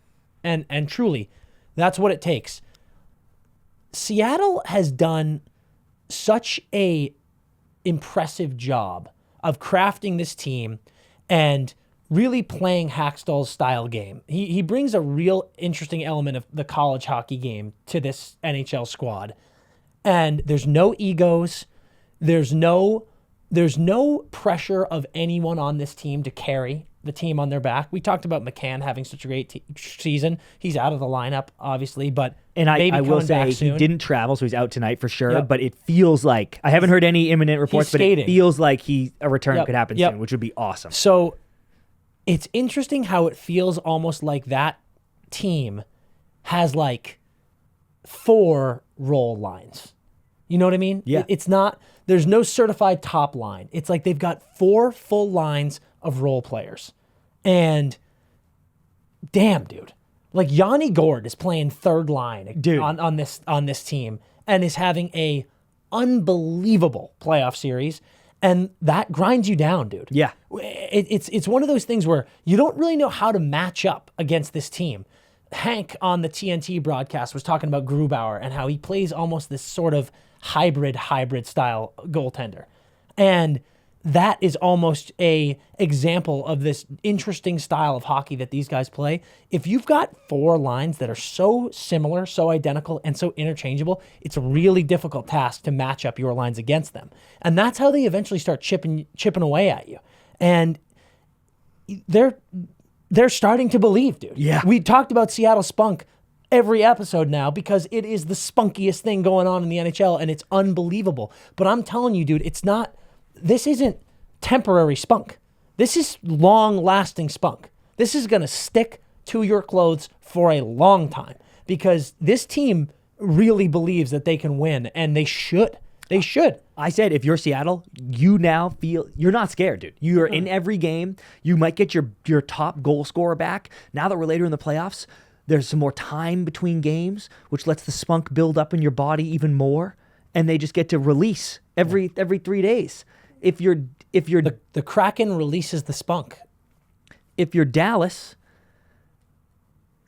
And truly, that's what it takes. Seattle has done such a impressive job of crafting this team and really playing Hackstall's style game. He brings a real interesting element of the college hockey game to this NHL squad. And there's no egos. There's no pressure of anyone on this team to carry the team on their back. We talked about McCann having such a great season. He's out of the lineup, obviously, but And maybe I will coming say back he soon. didn't travel, so he's out tonight for sure. Yep. But it feels like I haven't heard any imminent reports, but skating. it feels like a return Yep. could happen Yep. soon, which would be awesome. So it's interesting how it feels almost like that team has like 4 role lines. You know what I mean? Yeah. It's not, there's no certified top line. It's like they've got 4 full lines of role players. And damn, dude. Like Yanni Gord is playing 3rd line Dude. on this team and is having a unbelievable playoff series. And that grinds you down, dude. Yeah. It's one of those things where you don't really know how to match up against this team. Hank on the TNT broadcast was talking about Grubauer and how he plays almost this sort of hybrid style goaltender. And that is almost a example of this interesting style of hockey that these guys play. If you've got 4 lines that are so similar, so identical, and so interchangeable, it's a really difficult task to match up your lines against them. And that's how they eventually start chipping away at you. And they're starting to believe, dude. Yeah. We talked about Seattle spunk every episode now because it is the spunkiest thing going on in the NHL, and it's unbelievable. But I'm telling you, dude, this isn't temporary spunk. This is long-lasting spunk. This is going to stick to your clothes for a long time because this team really believes that they can win, and they should. They should. I said, if you're Seattle, you now feel you're not scared, dude. You're in every game. You might get your top goal scorer back. Now that we're later in the playoffs, there's some more time between games, which lets the spunk build up in your body even more, and they just get to release every 3 days. If you're the Kraken releases the spunk. If you're Dallas,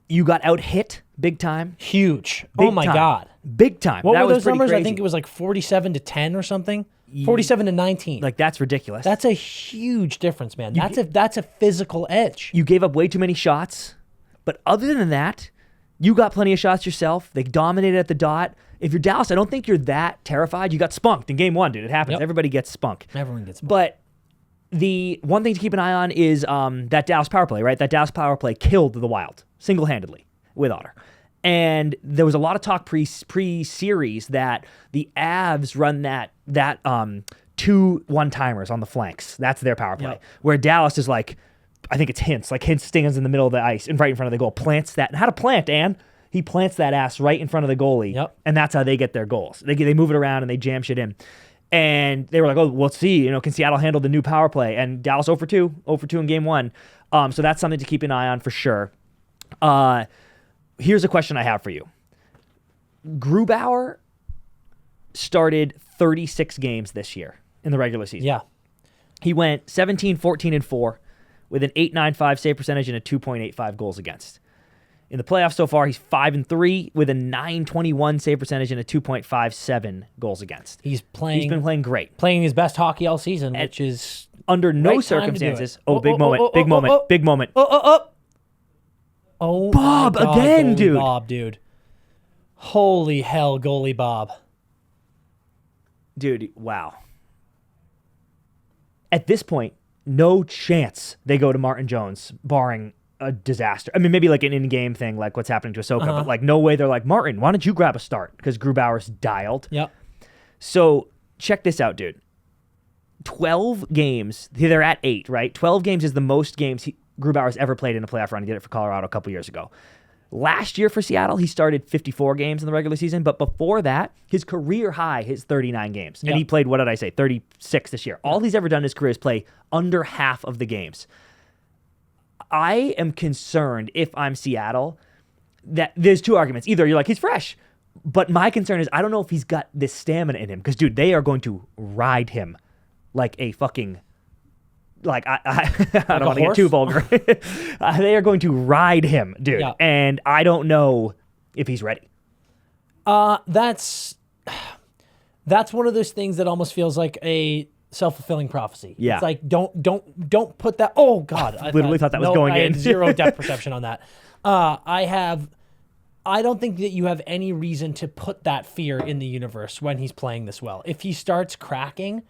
you got out hit big time. Huge. Big Oh my time. God. Big time. What that were was those pretty numbers? crazy. I think it was like 47-10 or something. 47-19. Like, that's ridiculous. That's a huge difference, man. That's a physical edge. You gave up way too many shots. But other than that, you got plenty of shots yourself. They dominated at the dot. If you're Dallas, I don't think you're that terrified. You got spunked in game 1, dude. It happens. Yep. Everybody gets spunk. Everyone gets. But the one thing to keep an eye on is that Dallas power play, right? That Dallas power play killed the Wild single-handedly with Otter. And there was a lot of talk pre-series that the Avs run that 2 one-timers on the flanks. That's their power play. Yep. Where Dallas is like, I think it's Hintz. Like, Hintz stands in the middle of the ice and right in front of the goal, plants that. And how to plant, Dan? He plants that ass right in front of the goalie. Yep. And that's how they get their goals. They move it around and they jam shit in. And they were like, oh, well, let's see. Can Seattle handle the new power play? And Dallas 0 for 2 in game 1. So that's something to keep an eye on for sure. Here's a question I have for you. Grubauer started 36 games this year in the regular season. Yeah. He went 17, 14, and 4 with an .895 save percentage and a 2.85 goals against. In the playoffs so far, he's 5-3 with a .921 save percentage and a 2.57 goals against. He's been playing great. Playing his best hockey all season, which is under no right time to do circumstances. it. Oh, big moment. Big moment. Oh, Bob, my God, again, goalie dude. Bob, dude. Holy hell, goalie Bob. Dude, wow. At this point, no chance they go to Martin Jones, barring a disaster. I mean, maybe like an in-game thing, like what's happening to Ahsoka, but like no way they're like, Martin, why don't you grab a start? Because Grubauer's dialed. Yep. So check this out, dude. 12 games. They're at 8, right? 12 games is the most games Grubauer's ever played in a playoff run. He did it for Colorado a couple years ago. Last year for Seattle, he started 54 games in the regular season, but before that, his career high is 39 games. Yep. And he played, 36 this year. All he's ever done in his career is play under half of the games. I am concerned, if I'm Seattle, that there's 2 arguments. Either you're like, he's fresh, but my concern is I don't know if he's got this stamina in him, because, dude, they are going to ride him like a fucking... Like, I don't want to get too vulgar. They are going to ride him, dude. Yeah. And I don't know if he's ready. That's one of those things that almost feels like a self-fulfilling prophecy. Yeah. It's like, don't put that. Oh God. I literally thought that was going I in. had zero depth perception on that. I don't think that you have any reason to put that fear in the universe when he's playing this well. If he starts cracking,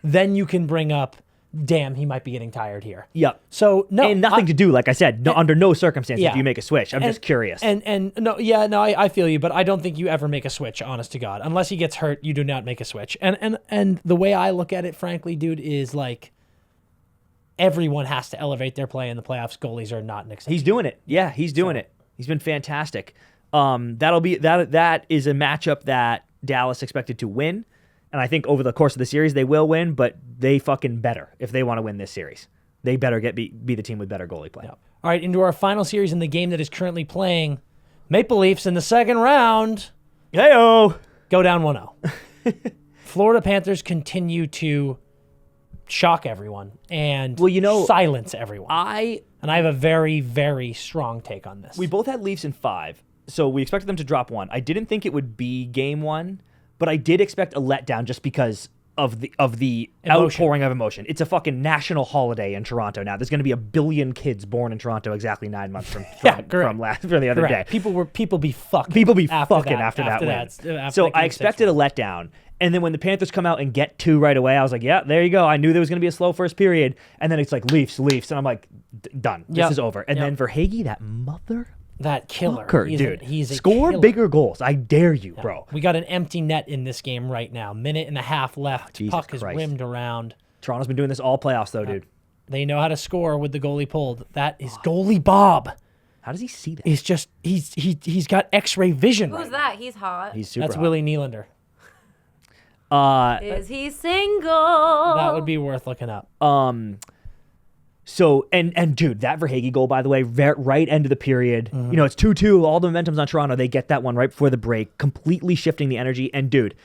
then you can bring up, damn, he might be getting tired here. Yep. So no, and nothing to do, like I said, under no circumstances Yeah. do you make a switch. I'm just curious. I feel you, but I don't think you ever make a switch, honest to God. Unless he gets hurt, you do not make a switch. And the way I look at it, frankly, dude, is like everyone has to elevate their play in the playoffs. Goalies are not an exception. He's doing it. Yeah, he's doing it. He's been fantastic. That is a matchup that Dallas expected to win. And I think over the course of the series, they will win, but they fucking better if they want to win this series. They better be the team with better goalie play. Yep. All right, into our final series in the game that is currently playing. Maple Leafs in the second round. Hey-o! Go down 1-0. Florida Panthers continue to shock everyone and silence everyone. And I have a very, very strong take on this. We both had Leafs in 5, so we expected them to drop 1. I didn't think it would be game 1. But I did expect a letdown just because of the Emotion. outpouring of emotion. It's a fucking national holiday in Toronto now. There's going to be 1 billion kids born in Toronto exactly 9 months from the other day. People be fucking. People be after fucking that, after that win. after So that I game expected a 6-1. letdown. And then when the Panthers come out and get 2 right away, I was like, yeah, there you go. I knew there was going to be a slow first period. And then it's like Leafs. And I'm like, done. This Yep. is over. And Yep. then Verhaeghe, that mother That killer, dude. He's a score killer. bigger goals. I dare you, bro. We got an empty net in this game right now. Minute and a half left. Jesus Puck is Christ. rimmed around. Toronto's been doing this all playoffs, though, dude. They know how to score with the goalie pulled. That is goalie Bob. How does he see that? He's just he's got X-ray vision. Who's right that? He's hot. He's super That's hot. Willie Nylander. Is he single? That would be worth looking up. So, and dude, that Verhaeghe goal, by the way, right end of the period, you know, it's 2-2, all the momentum's on Toronto. They get that one right before the break, completely shifting the energy. And dude,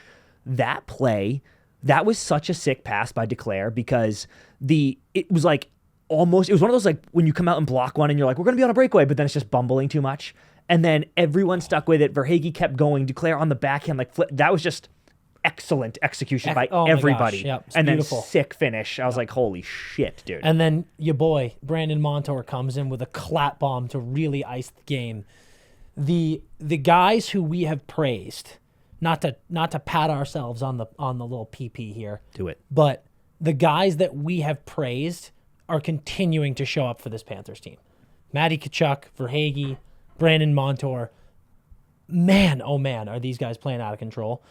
that play, that was such a sick pass by Declare because it was like almost, it was one of those like when you come out and block one and you're like, we're going to be on a breakaway, but then it's just bumbling too much. And then everyone stuck with it. Verhaeghe kept going. Declare on the backhand, like flip. That was just excellent execution by Oh my gosh, everybody. yep, it's and beautiful. then sick finish. I was like, holy shit, dude. And then your boy Brandon Montour comes in with a clap bomb to really ice the game. The guys who we have praised, not to pat ourselves on the little PP here, Do it. but the guys that we have praised are continuing to show up for this Panthers team. Matty Tkachuk, Verhaeghe, Brandon Montour. Man, oh man, are these guys playing out of control?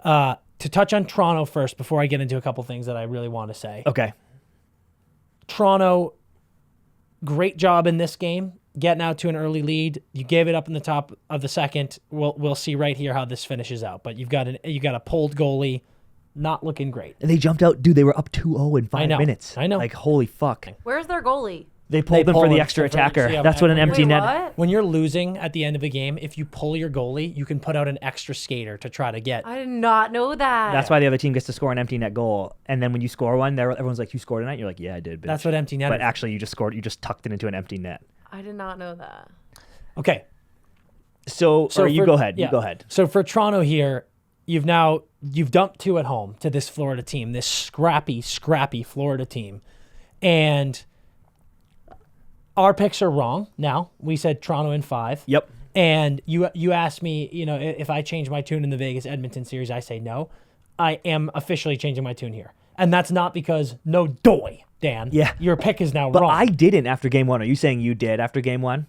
To touch on Toronto first before I get into a couple things that I really want to say. Okay. Toronto, great job in this game, getting out to an early lead. You gave it up in the top of the second. We'll see right here how this finishes out. But you've got a pulled goalie, not looking great. And they jumped out. Dude, they were up 2-0 in 5 minutes. I know. Like, holy fuck. Where's their goalie? They pulled him pull for the him extra for- attacker. yeah, That's what an empty Wait, net. what? When you're losing at the end of a game, if you pull your goalie, you can put out an extra skater to try to get. I did not know that. That's why the other team gets to score an empty net goal. And then when you score one, everyone's like, you scored tonight? You're like, yeah, I did, bitch. That's what empty net But is. actually, you just tucked it into an empty net. I did not know that. Okay. So you go ahead. yeah. You go ahead. So for Toronto here, you've dumped 2 at home to this Florida team, this scrappy Florida team. And our picks are wrong now. We said Toronto in 5. Yep. And you asked me, if I change my tune in the Vegas Edmonton series, I say no. I am officially changing my tune here. And that's not because no doy, Dan. Yeah. Your pick is now But wrong. I didn't after game 1. Are you saying you did after game 1?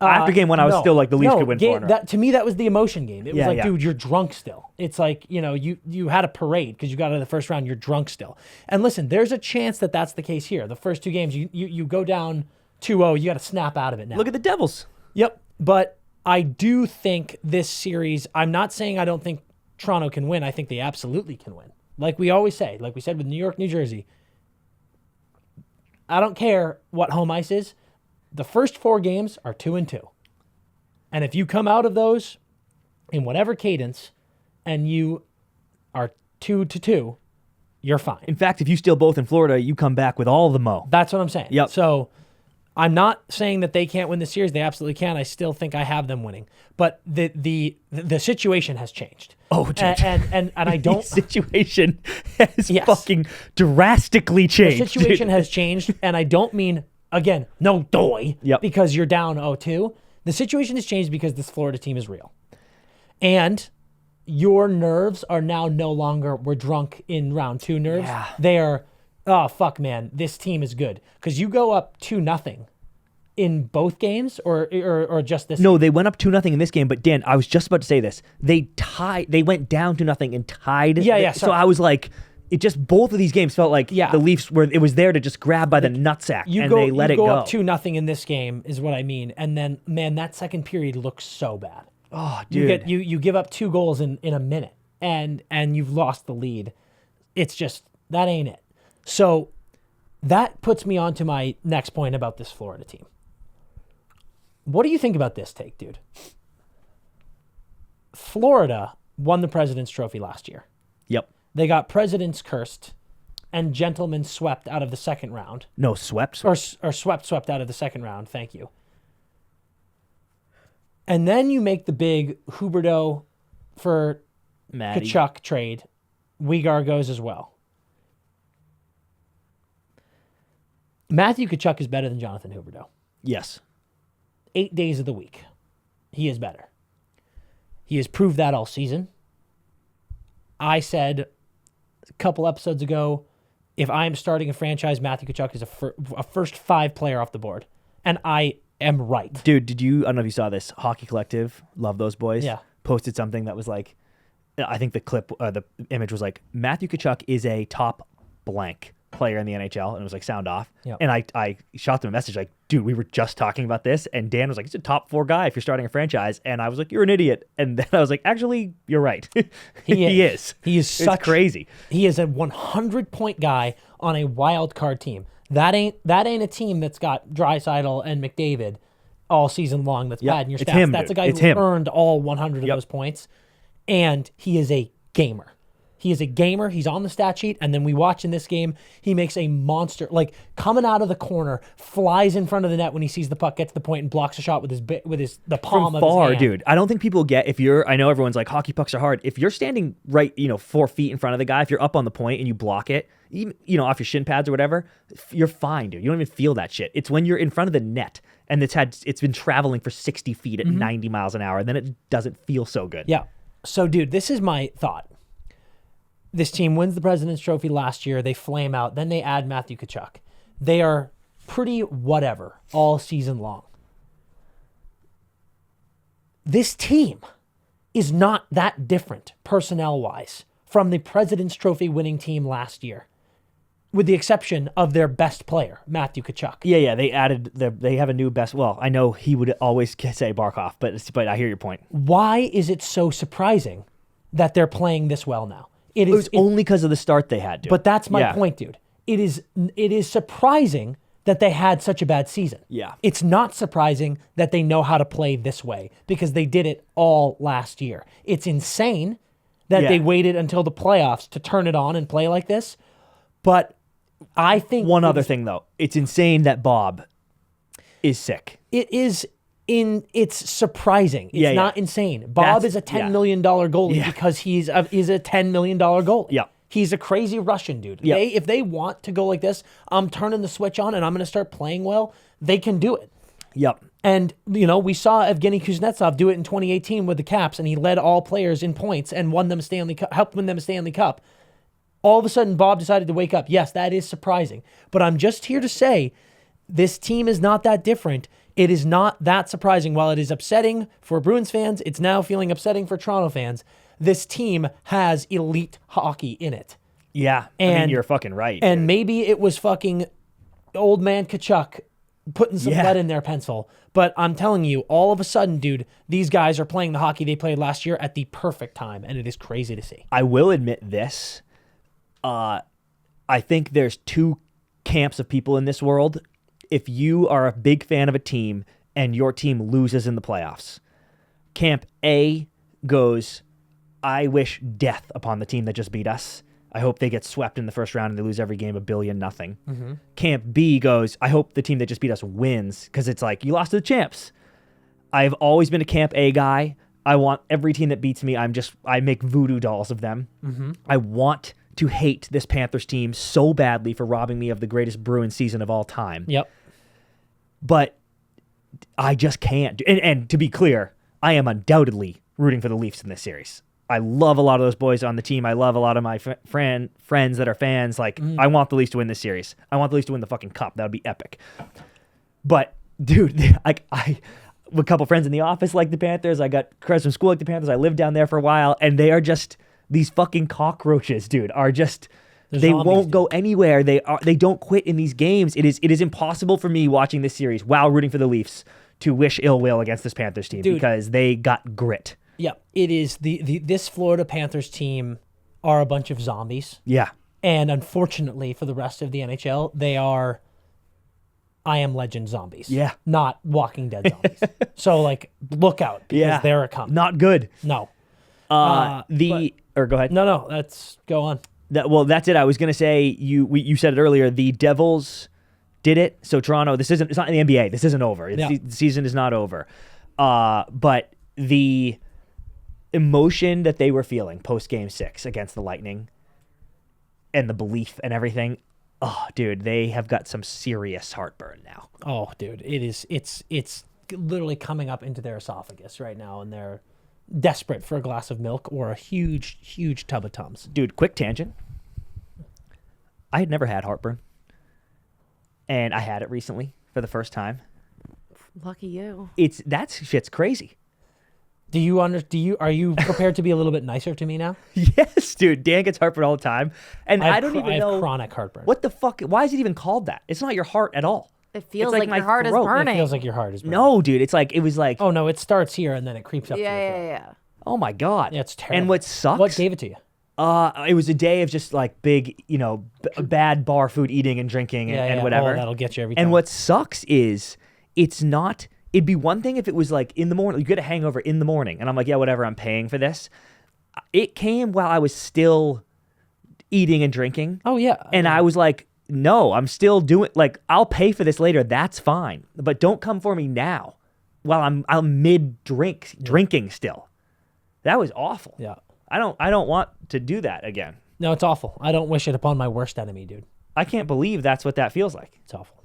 After game 1, I was No. still like, the Leafs No, could win 4 that to me, that was the emotion game. It was Yeah, like, yeah. dude, you're drunk still. It's like, you had a parade because you got out of the first round. You're drunk still. And listen, there's a chance that that's the case here. The first 2 games, you go down 2-0. You got to snap out of it now. Look at the Devils. Yep. But I do think this series, I'm not saying I don't think Toronto can win. I think they absolutely can win. Like we always say, like we said with New York, New Jersey, I don't care what home ice is. The first 4 games are 2-2. And if you come out of those in whatever cadence and you are 2-2, you're fine. In fact, if you steal both in Florida, you come back with all the mo. That's what I'm saying. Yep. So I'm not saying that they can't win the series. They absolutely can. I still think I have them winning. But the situation has changed. Oh, dude. And I don't. The situation has Yes. fucking drastically The changed. situation dude. has changed, and I don't mean again no doy. Yep. Because you're down 0-2. The situation has changed because this Florida team is real, and your nerves are now no longer we're drunk in round 2 nerves. Yeah. They are. Oh fuck, man! This team is good because you go up 2-0 in both games, or just this. No, they went up 2-0 in this game, but Dan, I was just about to say this. They went down 2-0 and tied. Yeah, So sorry. I was like, it just both of these games felt like Yeah. the Leafs were. It was there to just grab by the nutsack, and they let it go. up 2-0 in this game is what I mean, and then man, that second period looks so bad. Oh, You dude. you give up 2 goals in a minute, and you've lost the lead. It's just that ain't it. So that puts me on to my next point about this Florida team. What do you think about this take, dude? Florida won the President's Trophy last year. Yep. They got President's cursed and gentlemen swept out of the second round. No, swept. Or swept out of the second round. Thank you. And then you make the big Huberdeau for Matty. Tkachuk trade. Uyghur goes as well. Matthew Tkachuk is better than Jonathan Huberdeau. Yes. 8 days of the week. He is better. He has proved that all season. I said a couple episodes ago, if I'm starting a franchise, Matthew Tkachuk is a first 5 player off the board. And I am right. Dude, I don't know if you saw this. Hockey Collective, love those boys. Yeah. Posted something that was like, I think the image was like, Matthew Tkachuk is a top blank player in the NHL, and it was like sound off. Yep. And I shot them a message like, dude, we were just talking about this, and Dan was like, he's a top 4 guy if you're starting a franchise, and I was like, you're an idiot, and then I was like, actually, you're right. He is. It's crazy. He is a 100-point guy on a wild card team. That ain't a team that's got Draisaitl and McDavid all season long. That's bad in your stats. It's him, that's dude. a guy It's who him. earned all 100 of those points, and he is a gamer. He is a gamer. He's on the stat sheet, and then we watch in this game, he makes a monster, like coming out of the corner, flies in front of the net when he sees the puck, gets to the point, and blocks a shot with the palm of his hand. Dude. I don't think people get, I know everyone's like, hockey pucks are hard. If you're standing right, 4 feet in front of the guy, if you're up on the point and you block it, even, off your shin pads or whatever, you're fine, dude. You don't even feel that shit. It's when you're in front of the net and it's been traveling for 60 feet at 90 miles an hour, and then it doesn't feel so good. Yeah. So, dude, this is my thought. This team wins the President's Trophy last year. They flame out. Then they add Matthew Tkachuk. They are pretty whatever all season long. This team is not that different personnel-wise from the President's Trophy winning team last year, with the exception of their best player, Matthew Tkachuk. Yeah. They have a new best. Well, I know he would always say Barkov, but I hear your point. Why is it so surprising that they're playing this well now? It was only because of the start they had, dude. But that's my point, dude. It is surprising that they had such a bad season. Yeah. It's not surprising that they know how to play this way because they did it all last year. It's insane that they waited until the playoffs to turn it on and play like this. But I think one other thing, though. It's insane that Bob is sick. It's surprising. It's not insane. Bob is a $10 million goalie because he's a $10 million goalie. Yeah. He's a crazy Russian dude. Yeah. If they want to go like this, I'm turning the switch on and I'm going to start playing well, they can do it. Yep. And, we saw Evgeny Kuznetsov do it in 2018 with the Caps, and he led all players in points and helped win them a Stanley Cup. All of a sudden, Bob decided to wake up. Yes, that is surprising. But I'm just here to say this team is not that different. It is not that surprising. While it is upsetting for Bruins fans, it's now feeling upsetting for Toronto fans. This team has elite hockey in it. Yeah, And you're fucking right. And dude. maybe it was fucking old man Tkachuk putting some lead in their pencil. But I'm telling you, all of a sudden, dude, these guys are playing the hockey they played last year at the perfect time, and it is crazy to see. I will admit this. I think there's 2 camps of people in this world. If you are a big fan of a team and your team loses in the playoffs, Camp A goes, I wish death upon the team that just beat us. I hope they get swept in the first round and they lose every game 1-0. Mm-hmm. Camp B goes, I hope the team that just beat us wins, because it's like, you lost to the champs. I've always been a Camp A guy. I want every team that beats me. I make voodoo dolls of them. Mm-hmm. I want to hate this Panthers team so badly for robbing me of the greatest Bruins season of all time. Yep. But I just can't. And to be clear, I am undoubtedly rooting for the Leafs in this series. I love a lot of those boys on the team. I love a lot of my friends that are fans. Like, I want the Leafs to win this series. I want the Leafs to win the fucking cup. That would be epic. But, dude, a couple friends in the office like the Panthers. I got friends from school like the Panthers. I lived down there for a while. And they are just, these fucking cockroaches, dude, are just... They won't go anywhere. They don't quit in these games. It is impossible for me watching this series while rooting for the Leafs to wish ill will against this Panthers team, because they got grit. Yeah, it is this Florida Panthers team are a bunch of zombies. Yeah. And unfortunately for the rest of the NHL, they are I Am Legend zombies. Yeah. Not Walking Dead zombies. So look out, because they're a coming. Not good. No. Go ahead. No, let's go on. That's it. I was gonna say you said it earlier. The Devils did it. So Toronto, it's not in the NBA. This isn't over. The season is not over. But the emotion that they were feeling post Game 6 against the Lightning, and the belief and everything, Oh, dude, they have got some serious heartburn now. Oh, dude, it's literally coming up into their esophagus right now, and they're desperate for a glass of milk or a huge tub of Tums. Dude, quick tangent. I had never had heartburn, and I had it recently for the first time. Lucky you. That shit's crazy. Are you prepared to be a little bit nicer to me now? Yes, dude. Dan gets heartburn all the time, and I don't even know I have chronic heartburn. what the fuck. Why is it even called that? It's not your heart at all. It feels It's like my your heart is throat. burning. It feels like your heart is burning. No, dude. It was like, Oh no, it starts here and then it creeps up. to your throat. Yeah. oh my god. Yeah, it's terrible. And what sucks? What gave it to you? It was a day of just like big, bad bar food eating and drinking and whatever. Oh, that'll get you every time. And what sucks is it's not. It'd be one thing if it was like in the morning, you get a hangover in the morning, and I'm like, yeah, whatever, I'm paying for this. It came while I was still eating and drinking. Oh yeah. And I was like, no, I'm still doing, like, I'll pay for this later. That's fine. But don't come for me now while I'm drinking still. That was awful. Yeah. I don't want to do that again. No, it's awful. I don't wish it upon my worst enemy, dude. I can't believe that's what that feels like. It's awful.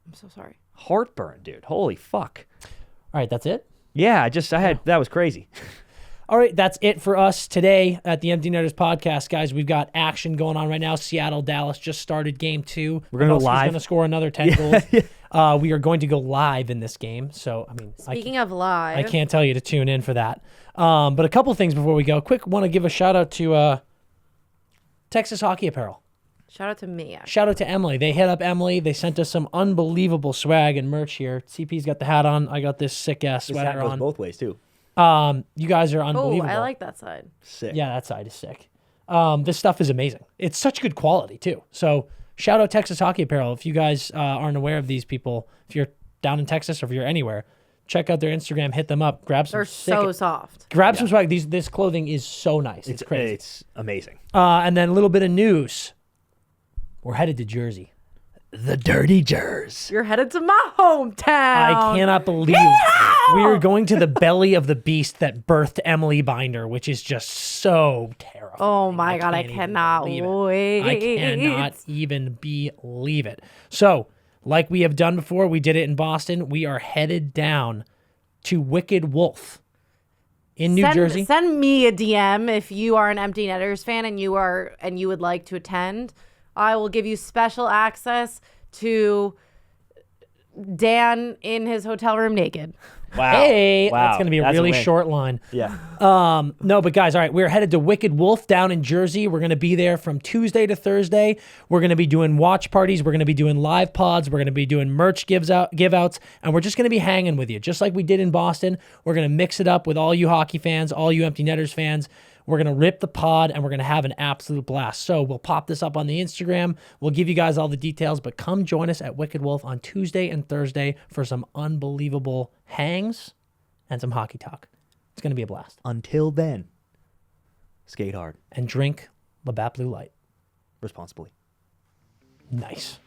I'm so sorry. Heartburn, dude. Holy fuck. All right, that's it. Yeah, that was crazy. All right, that's it for us today at the Empty Netters podcast, guys. We've got action going on right now. Seattle, Dallas just started game 2. We're gonna go live. Going to score another 10 goals. We are going to go live in this game. So, I mean, Speaking of live, I can't tell you to tune in for that. But a couple things before we go. Quick, want to give a shout out to Texas Hockey Apparel. shout out to me. Actually. Shout out to Emily. They hit up Emily. They sent us some unbelievable swag and merch here. CP's got the hat on. I got this sick ass This sweater hat goes on. both ways too. You guys are Oh, unbelievable. I like that side. Sick. Yeah, that side is sick. This stuff is amazing. It's such good quality too. So shout out Texas Hockey Apparel. If you guys aren't aware of these people, if you're down in Texas or if you're anywhere, check out their Instagram. Hit them up. Grab some. They're sick, so soft. Grab some swag. This clothing is so nice. It's crazy. It's amazing. And then a little bit of news. We're headed to Jersey. The Dirty Jers. You're headed to my hometown. I cannot believe we are going to the belly of the beast that birthed Emily Binder, which is just so terrifying. Oh my God, I can't even cannot believe it. wait. I cannot even believe it. So, like we have done before, we did it in Boston. We are headed down to Wicked Wolf in New Jersey. Send me a DM if you are an Empty Netters fan and you would like to attend. I will give you special access to Dan in his hotel room naked. Wow. Hey, Wow. that's going to be a That's really win. short line. Yeah. No, but guys, all right, we're headed to Wicked Wolf down in Jersey. We're going to be there from Tuesday to Thursday. We're going to be doing watch parties. We're going to be doing live pods. We're going to be doing merch give outs, and we're just going to be hanging with you, just like we did in Boston. We're going to mix it up with all you hockey fans, all you Empty Netters fans. We're going to rip the pod, and we're going to have an absolute blast. So we'll pop this up on the Instagram. We'll give you guys all the details, but come join us at Wicked Wolf on Tuesday and Thursday for some unbelievable hangs and some hockey talk. It's going to be a blast. Until then, skate hard And drink Labatt Blue Light. responsibly. Nice.